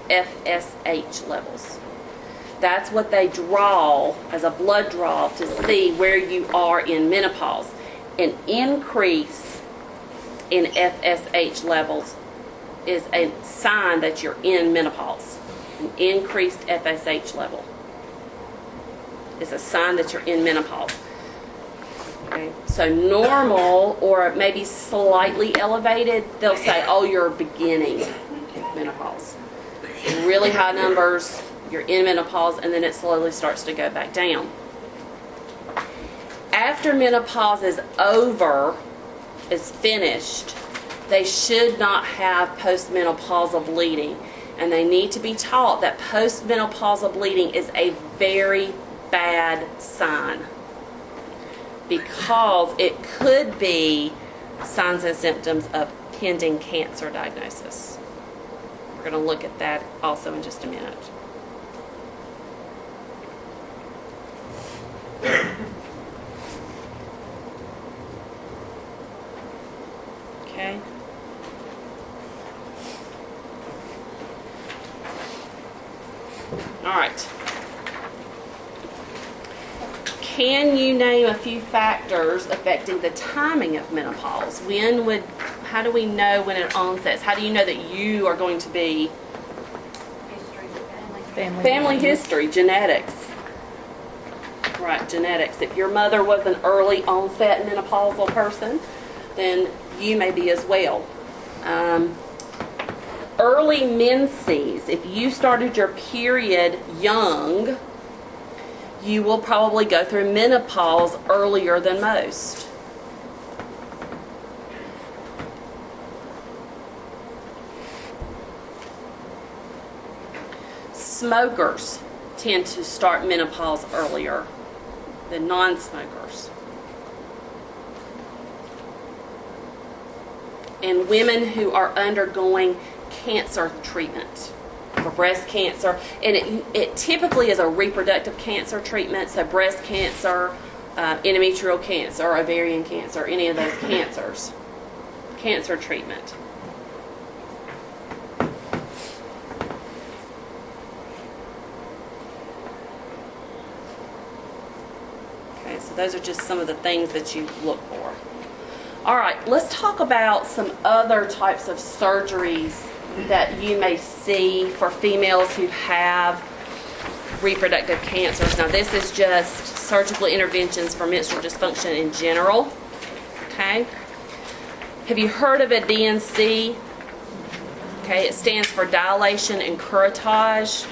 FSH levels. That's what they draw as a blood draw to see where you are in menopause. An increase in FSH levels is a sign that you're in menopause. An increased FSH level is a sign that you're in menopause. Okay. So normal or maybe slightly elevated, they'll say, oh, you're beginning menopause. Really high numbers, you're in menopause, and then it slowly starts to go back down. After menopause is over, is finished, they should not have postmenopausal bleeding. And they need to be taught that postmenopausal bleeding is a very bad sign, because it could be signs and symptoms of pending cancer diagnosis. We're going to look at that also in just a minute. Okay. All right. Can you name a few factors affecting the timing of menopause? How do we know when it onsets? How do you know that you are going to be? Family history, genetics. Right, genetics. If your mother was an early onset menopausal person, then you may be as well. Early menses. If you started your period young, you will probably go through menopause earlier than most. Smokers tend to start menopause earlier than non-smokers. And women who are undergoing cancer treatment for breast cancer, and it typically is a reproductive cancer treatment, so breast cancer, endometrial cancer, ovarian cancer, any of those cancers, cancer treatment. Okay, so those are just some of the things that you look for. All right, let's talk about some other types of surgeries that you may see for females who have reproductive cancers. Now, this is just surgical interventions for menstrual dysfunction in general. Okay. Have you heard of a DNC? Okay, it stands for dilation and curettage.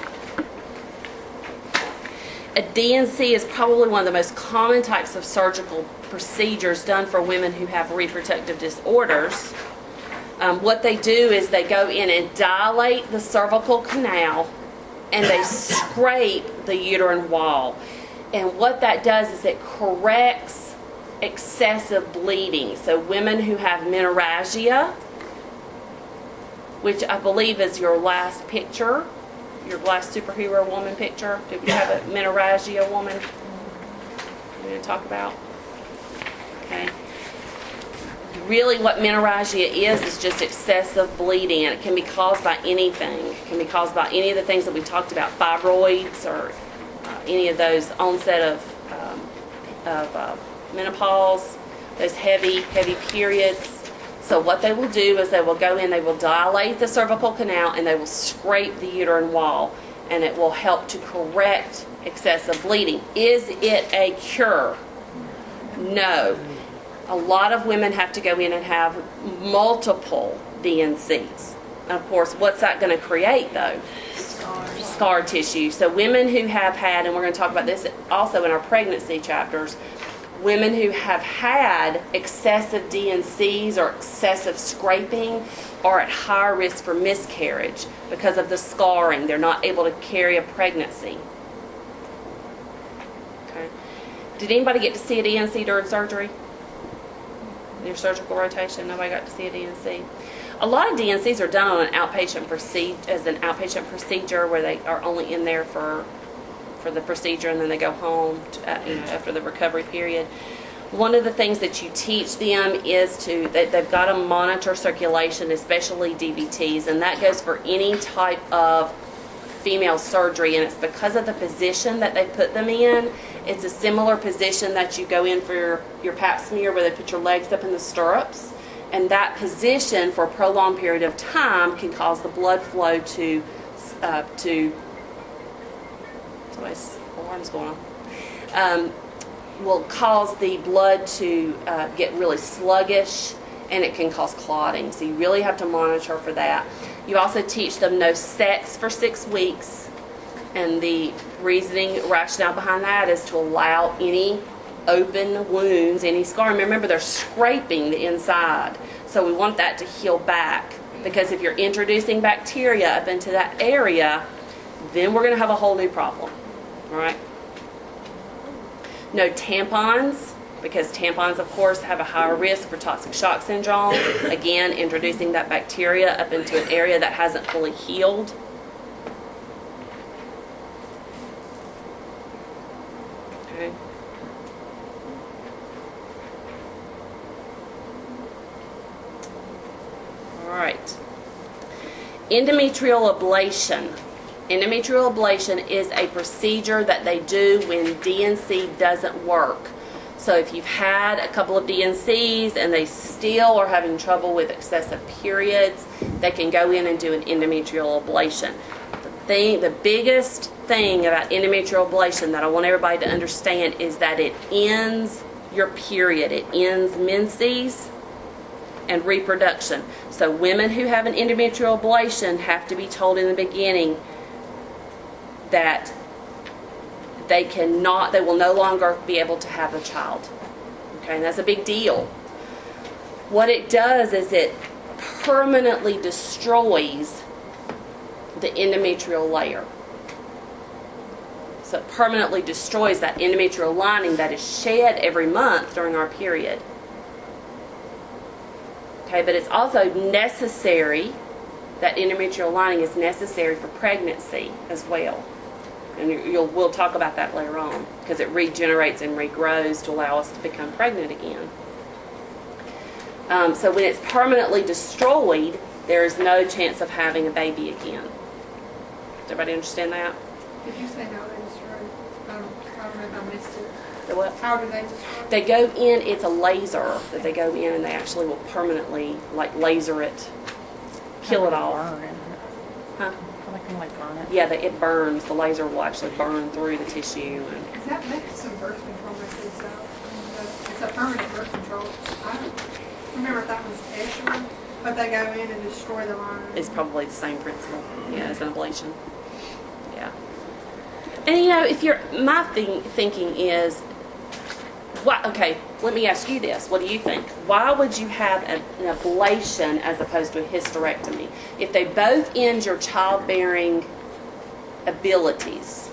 A DNC is probably one of the most common types of surgical procedures done for women who have reproductive disorders. What they do is they go in and dilate the cervical canal and they scrape the uterine wall. And what that does is it corrects excessive bleeding. So women who have menorrhagia, which I believe is your last picture, your last superhero woman picture. Do you have a menorrhagia woman you want to talk about? Okay. Really what menorrhagia is just excessive bleeding, and it can be caused by anything. It can be caused by any of the things that we talked about, fibroids or any of those onset of menopause, those heavy periods. So what they will do is they will go in, they will dilate the cervical canal, and they will scrape the uterine wall, and it will help to correct excessive bleeding. Is it a cure? No. A lot of women have to go in and have multiple DNCs. And of course, what's that going to create though? Scar tissue. So women who have had, and we're going to talk about this also in our pregnancy chapters, women who have had excessive DNCs or excessive scraping are at higher risk for miscarriage because of the scarring. They're not able to carry a pregnancy. Okay. Did anybody get to see a DNC during surgery? Your surgical rotation? Nobody got to see a DNC? A lot of DNCs are done on an outpatient procedure where they are only in there for the procedure and then they go home after the recovery period. One of the things that you teach them is they've got to monitor circulation, especially DVTs, and that goes for any type of female surgery, and it's because of the position that they put them in. It's a similar position that you go in for your pap smear where they put your legs up in the stirrups, and that position for a prolonged period of time can cause the blood flow to somebody's alarm's going on, will cause the blood to get really sluggish, and it can cause clotting. So you really have to monitor for that. You also teach them no sex for 6 weeks, and the reasoning rationale behind that is to allow any open wounds, any scarring. Remember, they're scraping the inside, so we want that to heal back, because if you're introducing bacteria up into that area, then we're going to have a whole new problem. All right? No tampons, because tampons, of course, have a higher risk for toxic shock syndrome. Again, introducing that bacteria up into an area that hasn't fully healed. Okay. All right. Endometrial ablation. Endometrial ablation is a procedure that they do when DNC doesn't work. So if you've had a couple of DNCs and they still are having trouble with excessive periods, they can go in and do an endometrial ablation. The biggest thing about endometrial ablation that I want everybody to understand is that it ends your period. It ends menses and reproduction. So women who have an endometrial ablation have to be told in the beginning that they will no longer be able to have a child. Okay, and that's a big deal. What it does is it permanently destroys the endometrial layer. So it permanently destroys that endometrial lining that is shed every month during our period. Okay, but it's also necessary, that endometrial lining is necessary for pregnancy as well. And we'll talk about that later on, because it regenerates and regrows to allow us to become pregnant again. So when it's permanently destroyed, there is no chance of having a baby again. Does everybody understand that? Did you say how they destroy? I don't know if I missed it. The what? How do they destroy? They go in, it's a laser that they go in, and they actually will permanently, like, laser it, kill it off. Huh? They can like burn it. Yeah, it burns. The laser will actually burn through the tissue. Is that making some birth control methods out? It's a permanent birth control. I don't remember if that was Escher, but they go in and destroy the line. It's probably the same principle, yeah, as an ablation. Yeah. And if my thinking is, okay, let me ask you this. What do you think? Why would you have an ablation as opposed to a hysterectomy? If they both end your childbearing abilities,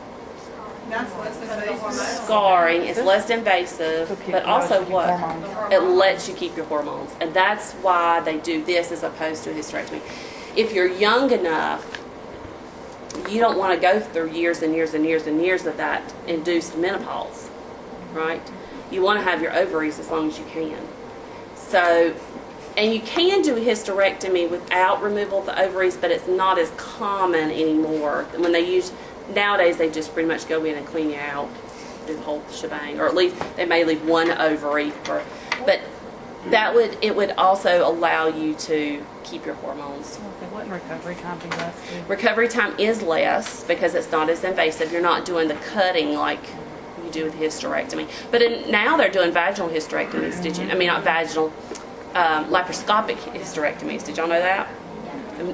That's less invasive. scarring is less invasive, but also what? It lets you keep your hormones. And that's why they do this as opposed to a hysterectomy. If you're young enough, you don't want to go through years and years and years and years of that induced menopause, right? You want to have your ovaries as long as you can. So, and you can do a hysterectomy without removal of the ovaries, but it's not as common anymore. When nowadays they just pretty much go in and clean you out, do the whole shebang, or at least they may leave one ovary. But it would also allow you to keep your hormones. Wouldn't recovery time be less? Recovery time is less because it's not as invasive. You're not doing the cutting like you do with hysterectomy. But now they're doing vaginal hysterectomies. Not vaginal, laparoscopic hysterectomies. Did y'all know that?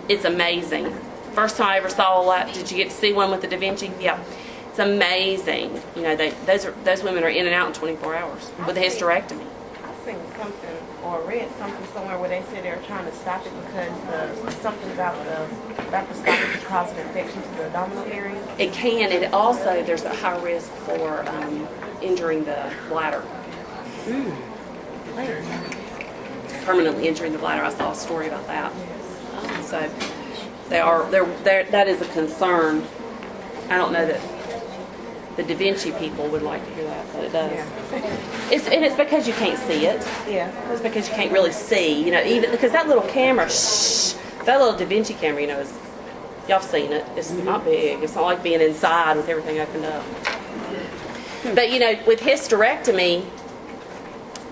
It's amazing. First time I ever saw that. Did you get to see one with the Da Vinci? Yeah. It's amazing. Those women are in and out in 24 hours with a hysterectomy. I seen something or read something somewhere where they said they were trying to stop it because something about the laparoscopic could cause an infection to the abdominal area. It can. It also, there's a high risk for injuring the bladder. Permanently injuring the bladder. I saw a story about that. So that is a concern. I don't know that the Da Vinci people would like to hear that, but it does. Yeah. It's because you can't see it. Yeah. It's because you can't really see, even because that little camera, that little Da Vinci camera, is, y'all seen it. It's not big. It's not like being inside with everything opened up. But, with hysterectomy,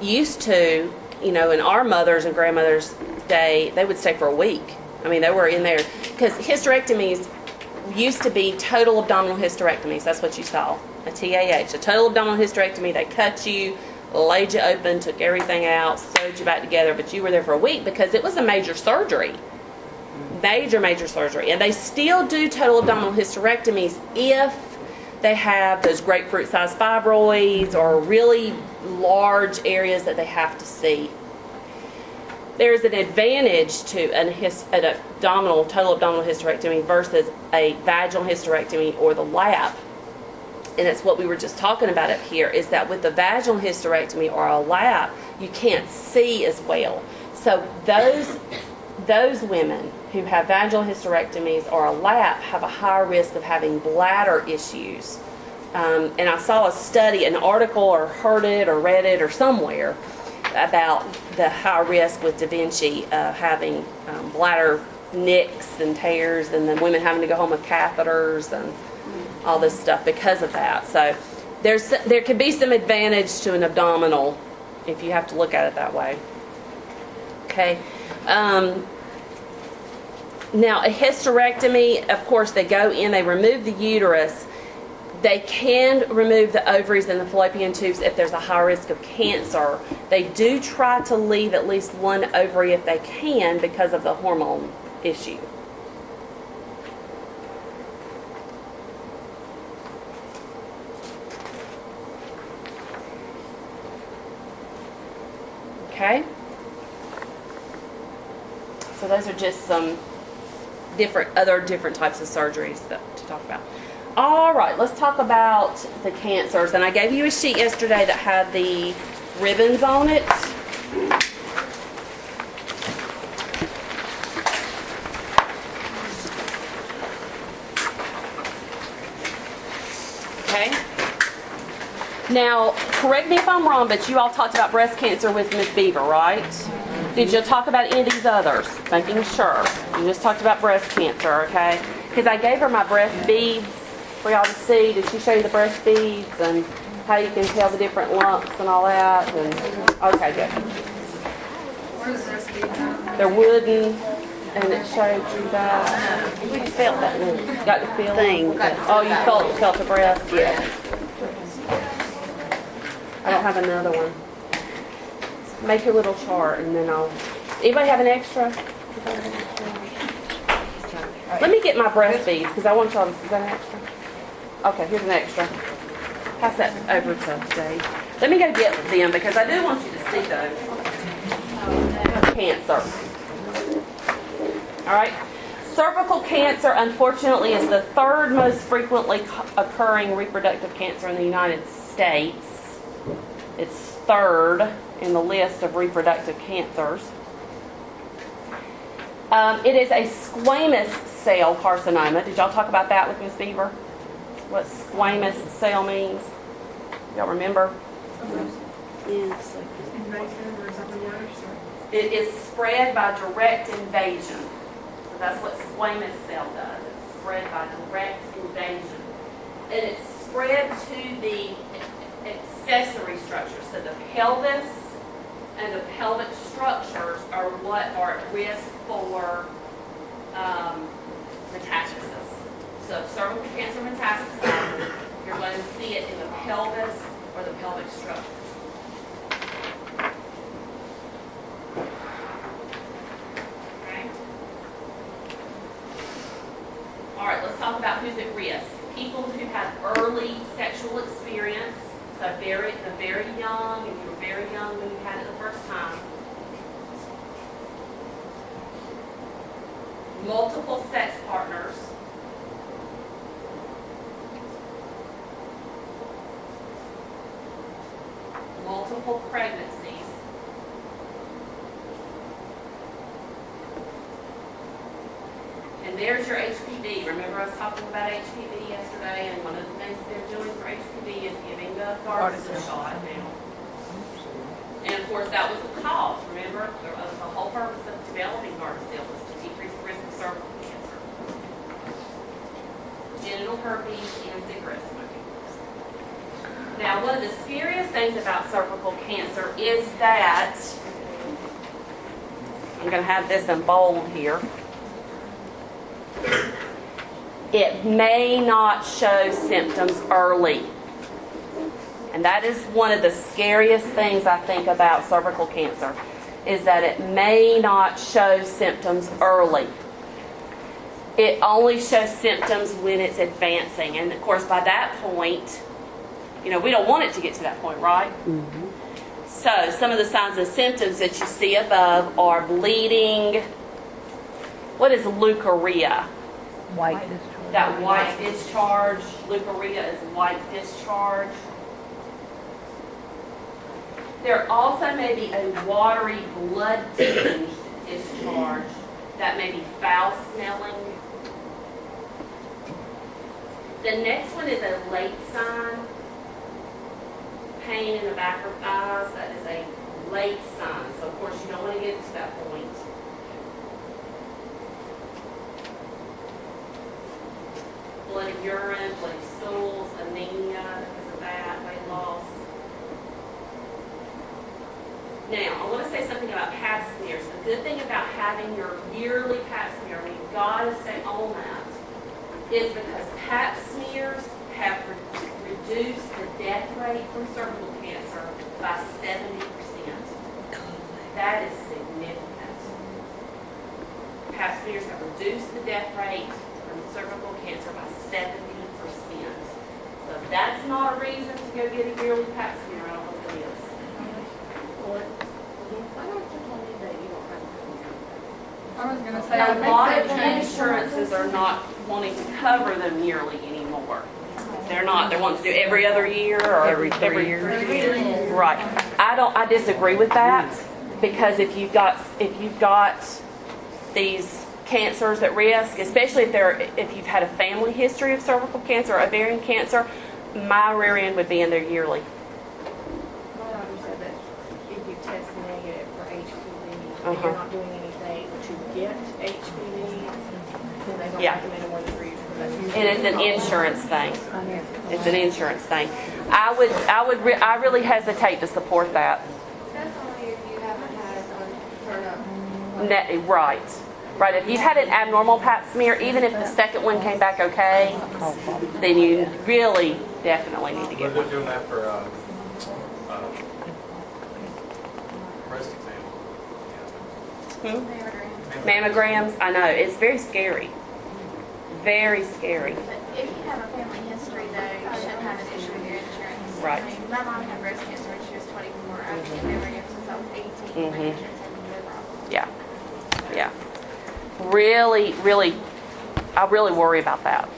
used to, in our mothers' and grandmothers' day, they would stay for a week. They were in there, because hysterectomies used to be total abdominal hysterectomies. That's what you saw, a TAH, a total abdominal hysterectomy. They cut you, laid you open, took everything out, sewed you back together, but you were there for a week because it was a major surgery. Major surgery. And they still do total abdominal hysterectomies if they have those grapefruit-sized fibroids or really large areas that they have to see. There's an advantage to an total abdominal hysterectomy versus a vaginal hysterectomy or the lap. And it's what we were just talking about up here, is that with the vaginal hysterectomy or a lap, you can't see as well. So those women who have vaginal hysterectomies or a lap have a higher risk of having bladder issues. And I saw a study, an article, or heard it or read it or somewhere, about the high risk with Da Vinci having bladder nicks and tears, and then women having to go home with catheters and all this stuff because of that. So there could be some advantage to an abdominal if you have to look at it that way. Okay. Now, a hysterectomy, of course, they go in, they remove the uterus. They can remove the ovaries and the fallopian tubes if there's a high risk of cancer. They do try to leave at least one ovary if they can because of the hormone issue. Okay? So those are just some other different types of surgeries to talk about. All right, let's talk about the cancers. And I gave you a sheet yesterday that had the ribbons on it. Okay. Now, correct me if I'm wrong, but you all talked about breast cancer with Miss Beaver, right? Did you talk about any of these others? Making sure. You just talked about breast cancer, okay? Because I gave her my breast beads for y'all to see. Did she show you the breast beads and how you can tell the different lumps and all that? And okay, good. Where does breast beads at? They're wooden, and it showed you that. We felt that little Got the feel? thing. Oh, you felt the breast? Yeah. I don't have another one. Make your little chart, and then anybody have an extra? Let me get my breast beads, because I want y'all to see that extra. Okay, here's an extra. Pass that over to Dave. Let me go get them because I do want you to see those. Cancer. All right. Cervical cancer, unfortunately, is the third most frequently occurring reproductive cancer in the United States. It's third in the list of reproductive cancers. It is a squamous cell carcinoma. Did y'all talk about that with Ms. Beaver? What squamous cell means? Y'all remember? Invasive or something worse. It is spread by direct invasion. So that's what squamous cell does. It's spread by direct invasion. And it's spread to the accessory structures. So the pelvis and the pelvic structures are what are at risk for metastasis. So if cervical cancer metastasizes, you're going to see it in the pelvis or the pelvic structures. Okay. All right, let's talk about who's at risk. People who have early sexual experience, so the very young, if you were very young when you had it the first time. Multiple sex partners. Multiple pregnancies. And there's your HPV. Remember I was talking about HPV yesterday, and one of the things they're doing for HPV is giving the Gardasil shot now. And of course that was the cause. Remember, the whole purpose of developing Gardasil was to decrease the risk of cervical cancer, genital herpes, and cigarette smoking. Now, one of the scariest things about cervical cancer is that, I'm going to have this in bold here, it may not show symptoms early. And that is one of the scariest things I think about cervical cancer, is that it may not show symptoms early. It only shows symptoms when it's advancing. And of course, by that point, we don't want it to get to that point, right? Mm-hmm. So some of the signs and symptoms that you see above are bleeding. What is leukorrhea? White discharge. That white discharge. Leukorrhea is white discharge. There also may be a watery, blood-tinged discharge that may be foul-smelling. The next one is a late sign. Pain in the back of thighs, that is a late sign. So, of course, you don't want to get to that point. Bloody urine, bloody stools, anemia because of that, weight loss. Now, I want to say something about pap smears. The good thing about having your yearly pap smear, and you've got to stay on that, is because pap smears have reduced the death rate from cervical cancer by 70%. That is significant. Pap smears have reduced the death rate from cervical cancer by 70%. So if that's not a reason to go get a yearly pap smear, I don't know what it is. I was going to say, A lot of insurances are not wanting to cover them yearly anymore. They're not. They're wanting to do every other year or every 3 years. Right. I disagree with that, because if you've got these cancers at risk, especially if you've had a family history of cervical cancer or ovarian cancer, my rear end would be in there yearly. My doctor said that if you test negative for HPV and Uh-huh. you're not doing anything to get HPV, then they don't Yeah. recommend it more than 3 years. Because that's usually And it's an insurance thing. It's an insurance thing. I really hesitate to support that. That's only if you haven't had it turn up. Right. Right. If you've had an abnormal pap smear, even if the second one came back okay, then you really definitely need to get They're one. doing that for breast exam. Mammograms, I know. It's very scary. Very scary. But if you have a family history, though, Right. I mean, my mom had breast cancer when she was 24. I've been married since I was 18. My insurance had no problem. Yeah. Yeah. Really, really, I really worry about that.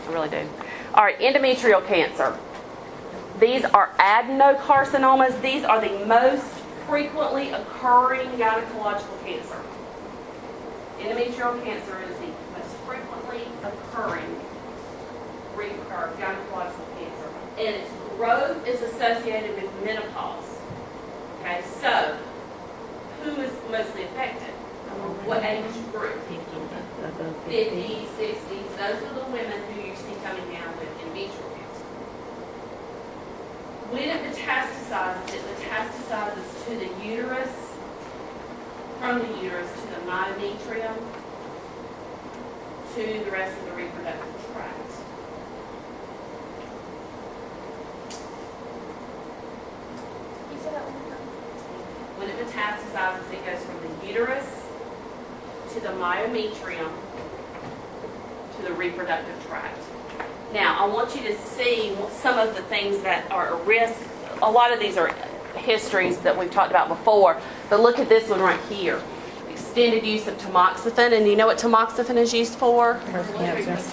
I really do. All right, endometrial cancer. These are adenocarcinomas. These are the most frequently occurring gynecological cancer. Endometrial cancer is the most frequently occurring gynecological cancer. And its growth is associated with menopause. Okay, so who is mostly affected? What age group? 50s, 60s. Those are the women who you see coming down with endometrial cancer. When it metastasizes to the uterus, from the uterus to the myometrium, to the rest of the reproductive tract. You said that one more time? When it metastasizes, it goes from the uterus to the myometrium to the reproductive tract. Now, I want you to see some of the things that are a risk. A lot of these are histories that we've talked about before, but look at this one right here. Extended use of tamoxifen, and you know what tamoxifen is used for?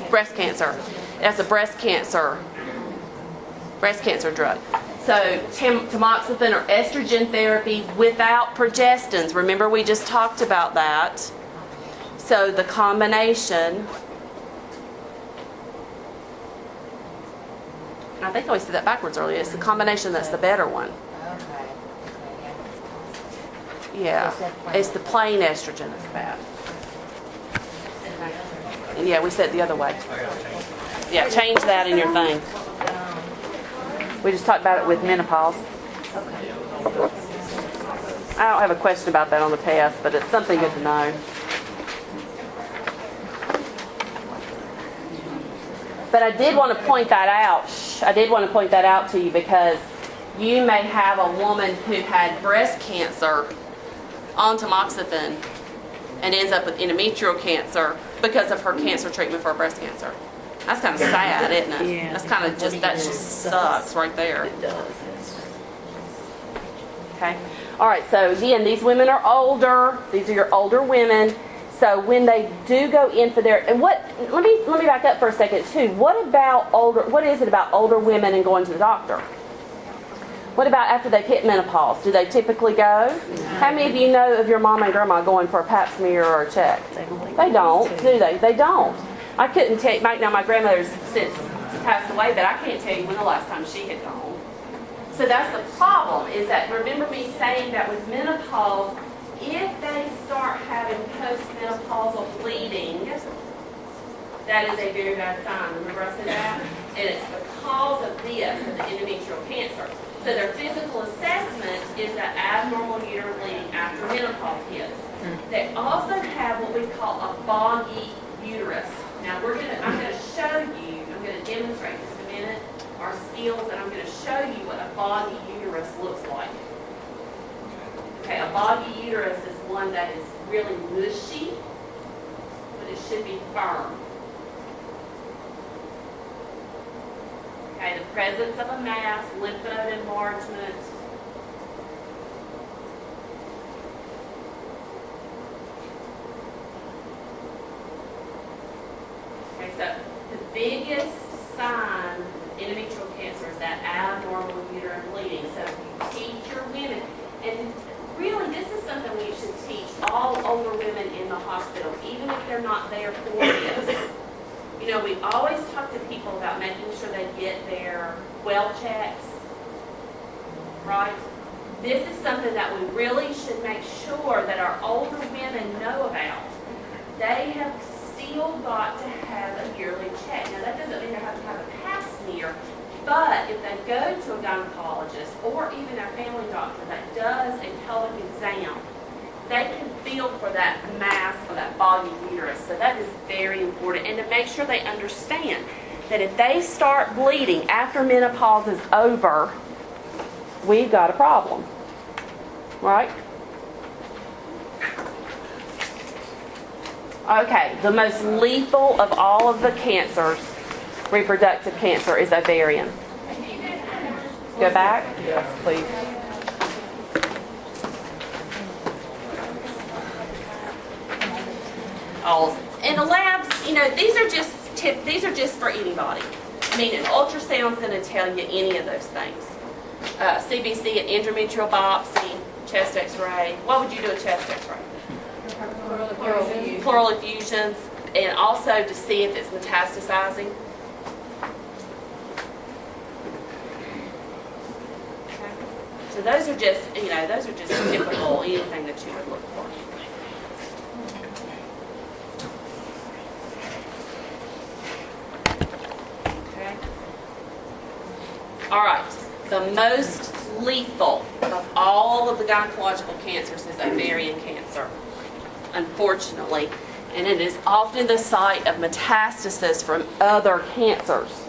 Breast cancer. That's a breast cancer drug. So tamoxifen or estrogen therapy without progestins. Remember we just talked about that. So the combination, I think I always said that backwards earlier. It's the combination that's the better one. Yeah, it's the plain estrogen that's bad. Yeah, we said it the other way. Yeah, change that in your thing. We just talked about it with menopause. I don't have a question about that on the test, but it's something good to know. But I did want to point that out. I did want to point that out to you because you may have a woman who had breast cancer on tamoxifen and ends up with endometrial cancer because of her cancer treatment for breast cancer. That's kind of sad, isn't it? Yeah. That's kind of just, that just sucks right there. It does. Okay. All right. So again, these women are older. These are your older women. So when they do go in for their, and what? Let me back up for a second too. What is it about older women and going to the doctor? What about after they've hit menopause? Do they typically go? How many of you know of your mom and grandma going for a pap smear or a check? They don't, do they? They don't. I couldn't tell you. Now my grandmother's since passed away, but I can't tell you when the last time she had gone. So that's the problem. Is that remember me saying that with menopause, if they start having postmenopausal bleeding, that is a very bad sign. Remember I said that? And it's because of this, of the endometrial cancer. So their physical assessment is that abnormal uterine bleeding after menopause hits. They also have what we call a boggy uterus. Now I'm going to show you, I'm going to demonstrate just a minute our skills, and I'm going to show you what a boggy uterus looks like. Okay, a boggy uterus is one that is really mushy, but it should be firm. Okay, the presence of a mass, lymph node enlargement. Okay, so the biggest sign of endometrial cancer is that abnormal uterine bleeding. So if you teach your women, and really this is something we should teach all older women in the hospital, even if they're not there for this. You know, we always talk to people about making sure they get their well checks, right? This is something that we really should make sure that our older women know about. They have still got to have a yearly check. Now, that doesn't mean they have to have a pap smear, but if they go to a gynecologist or even a family doctor that does a pelvic exam, they can feel for that mass or that boggy uterus. So that is very important. And to make sure they understand that if they start bleeding after menopause is over, we've got a problem. Right? Okay, the most lethal of all of the cancers, reproductive cancer, is ovarian. Go back. Yes, please. All in the labs, you know, these are just for anybody. I mean, an ultrasound's going to tell you any of those things. CBC, an endometrial biopsy, chest X-ray. Why would you do a chest X-ray? Pleural effusions, and also to see if it's metastasizing. Okay. So those are just, you know, those are just typical anything that you would look for. Okay. All right. The most lethal of all of the gynecological cancers is ovarian cancer, unfortunately, and it is often the site of metastasis from other cancers.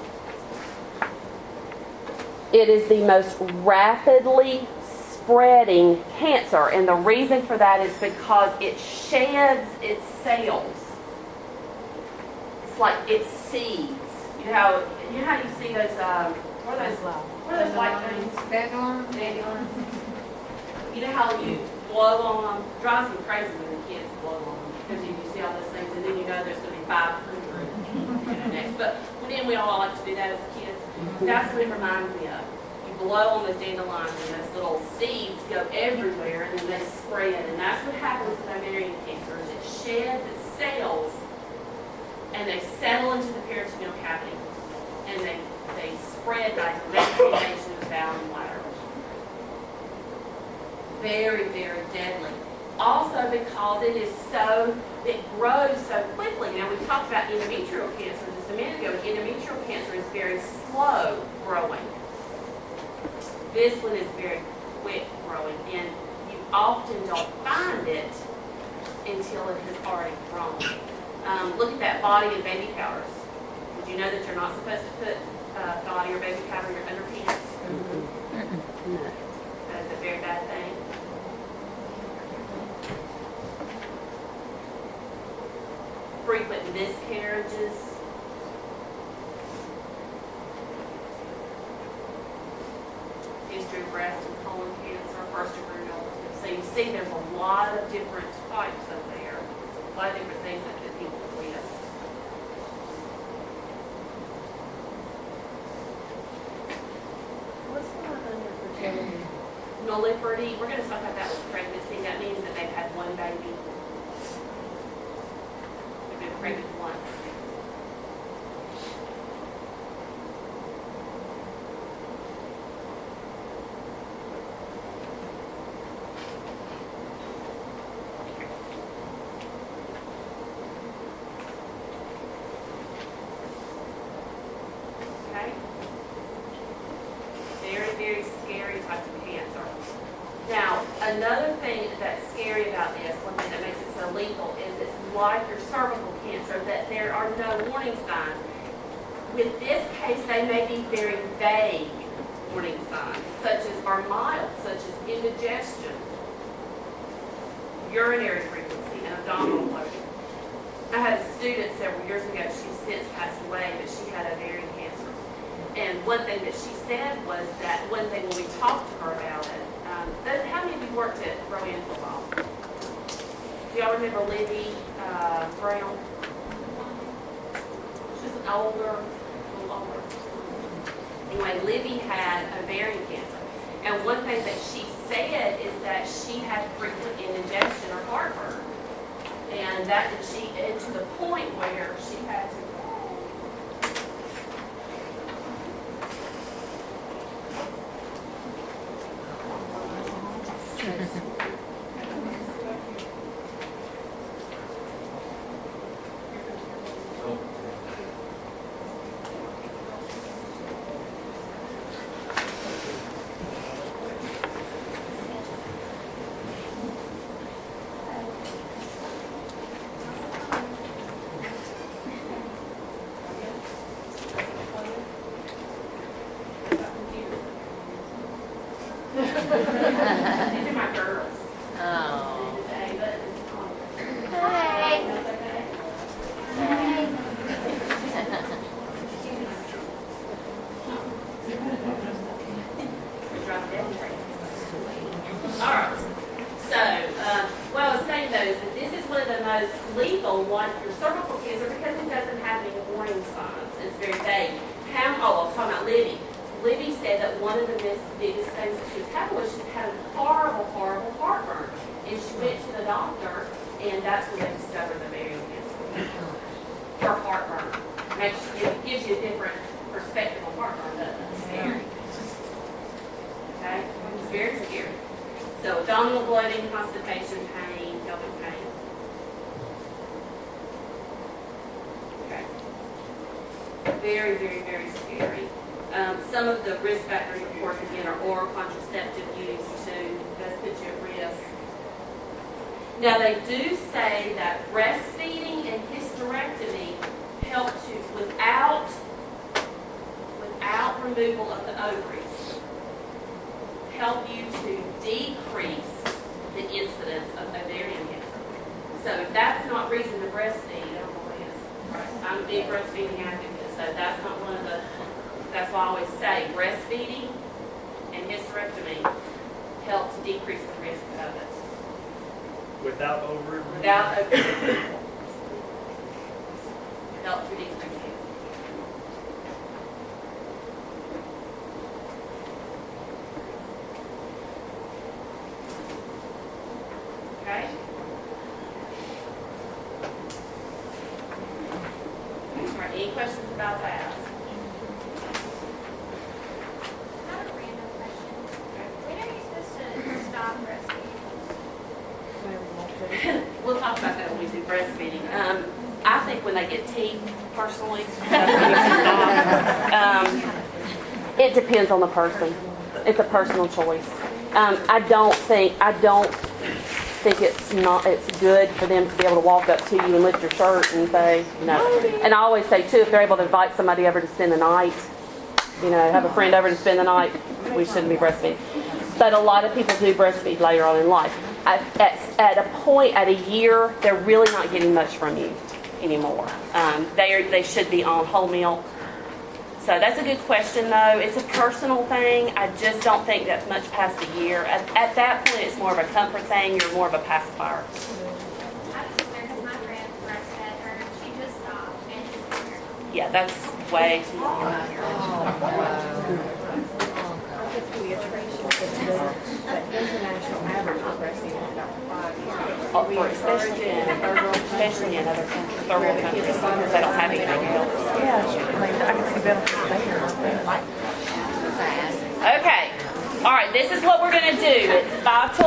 It is the most rapidly spreading cancer, and the reason for that is because it sheds its cells. It's like it seeds. You know how you see those, what are those white things? Vaginal. You know how you blow on them? It drives me crazy when the kids blow on them because you see all those things and then you know there's going to be 500 next. But then we all like to do that as kids. That's what it reminds me of. You blow on those dandelions and those little seeds go everywhere and then they spread. And that's what happens with ovarian cancer is it sheds its cells and they settle into the peritoneal cavity and they spread by direct formation of bowel and bladder. Very, very deadly. Also because it grows so quickly. Now we talked about endometrial cancer just a minute ago. Endometrial cancer is very slow growing. This one is very quick growing, and you often don't find it until it has already grown. Look at that body and baby powders. Did you know that you're not supposed to put body or baby powder in your underpants? No. That is a very bad thing. Frequent miscarriages. History of breast and colon cancer, first degree relatives. So you see there's a lot of different types of there, a lot of different things that put people at risk. What's going on under fertility? Nulliparity, we're going to talk about that with pregnancy. That means that they've had one baby. They've been pregnant once. Okay? Very, very scary type of cancer. Now, another thing that's scary about this, one thing that makes it so lethal, is it's like your cervical cancer, that there are no warning signs. With this case, they may be very vague warning signs, such as are mild, such as indigestion, urinary frequency, and abdominal bloating. I had a student several years ago, she's since passed away, but she had ovarian cancer. And one thing that she said was that one thing when we talked to her about it, how many of you worked at Rowan for a while? Do y'all remember Libby Brown? She's a little older. Anyway, Libby had ovarian cancer. And one thing that she said is that she had frequent indigestion or heartburn. And that and to the point where she had to these are my girls. Oh. most lethal one for cervical cancer because it doesn't have any warning signs. It's very vague. I was talking about Libby. Libby said that one of the biggest things that she was having was she had a horrible, horrible heartburn. And she went to the doctor, and that's when they discovered the ovarian cancer. Her heartburn. It gives you a different perspective on heartburn, doesn't it? It's scary. Okay? It's very scary. So abdominal bloating, constipation, pain, pelvic pain. Okay. Very, very, very scary. Some of the risk factors, of course, again, are oral contraceptive use too. Does put you at risk. Now, they do say that breastfeeding and hysterectomy help to, without removal of the ovaries, help you to decrease the incidence of ovarian cancer. So if that's not reason to breastfeed, I don't know what is. I'm a big breastfeeding advocate, so that's not one of the, that's why I always say breastfeeding and hysterectomy help to decrease the risk of it. Without ovary? Without ovary. Help to decrease it. Okay? All right, any questions about that? I have a random question. When are you supposed to stop breastfeeding? We'll talk about that when we do breastfeeding. I think when they get teeth, personally, that's when you should stop. It depends on the person. It's a personal choice. I don't think it's good for them to be able to walk up to you and lift your shirt and say, you know. And I always say too, if they're able to invite somebody over to spend the night, you know, have a friend over to spend the night, we shouldn't be breastfeeding. But a lot of people do breastfeed later on in life. At a point, at a year, they're really not getting much from you anymore. They should be on whole milk. So that's a good question, though. It's a personal thing. I just don't think that's much past a year. At that point, it's more of a comfort thing. You're more of a pacifier. I was there because my friend breastfed her and she just stopped and she's here. Yeah, that's way too long. There's a national average for breastfeeding is about 5 years. For especially in other countries, third world countries, because they don't have anything else. Yeah, I can see them there. Okay. All right, this is what we're going to do. It's 5 till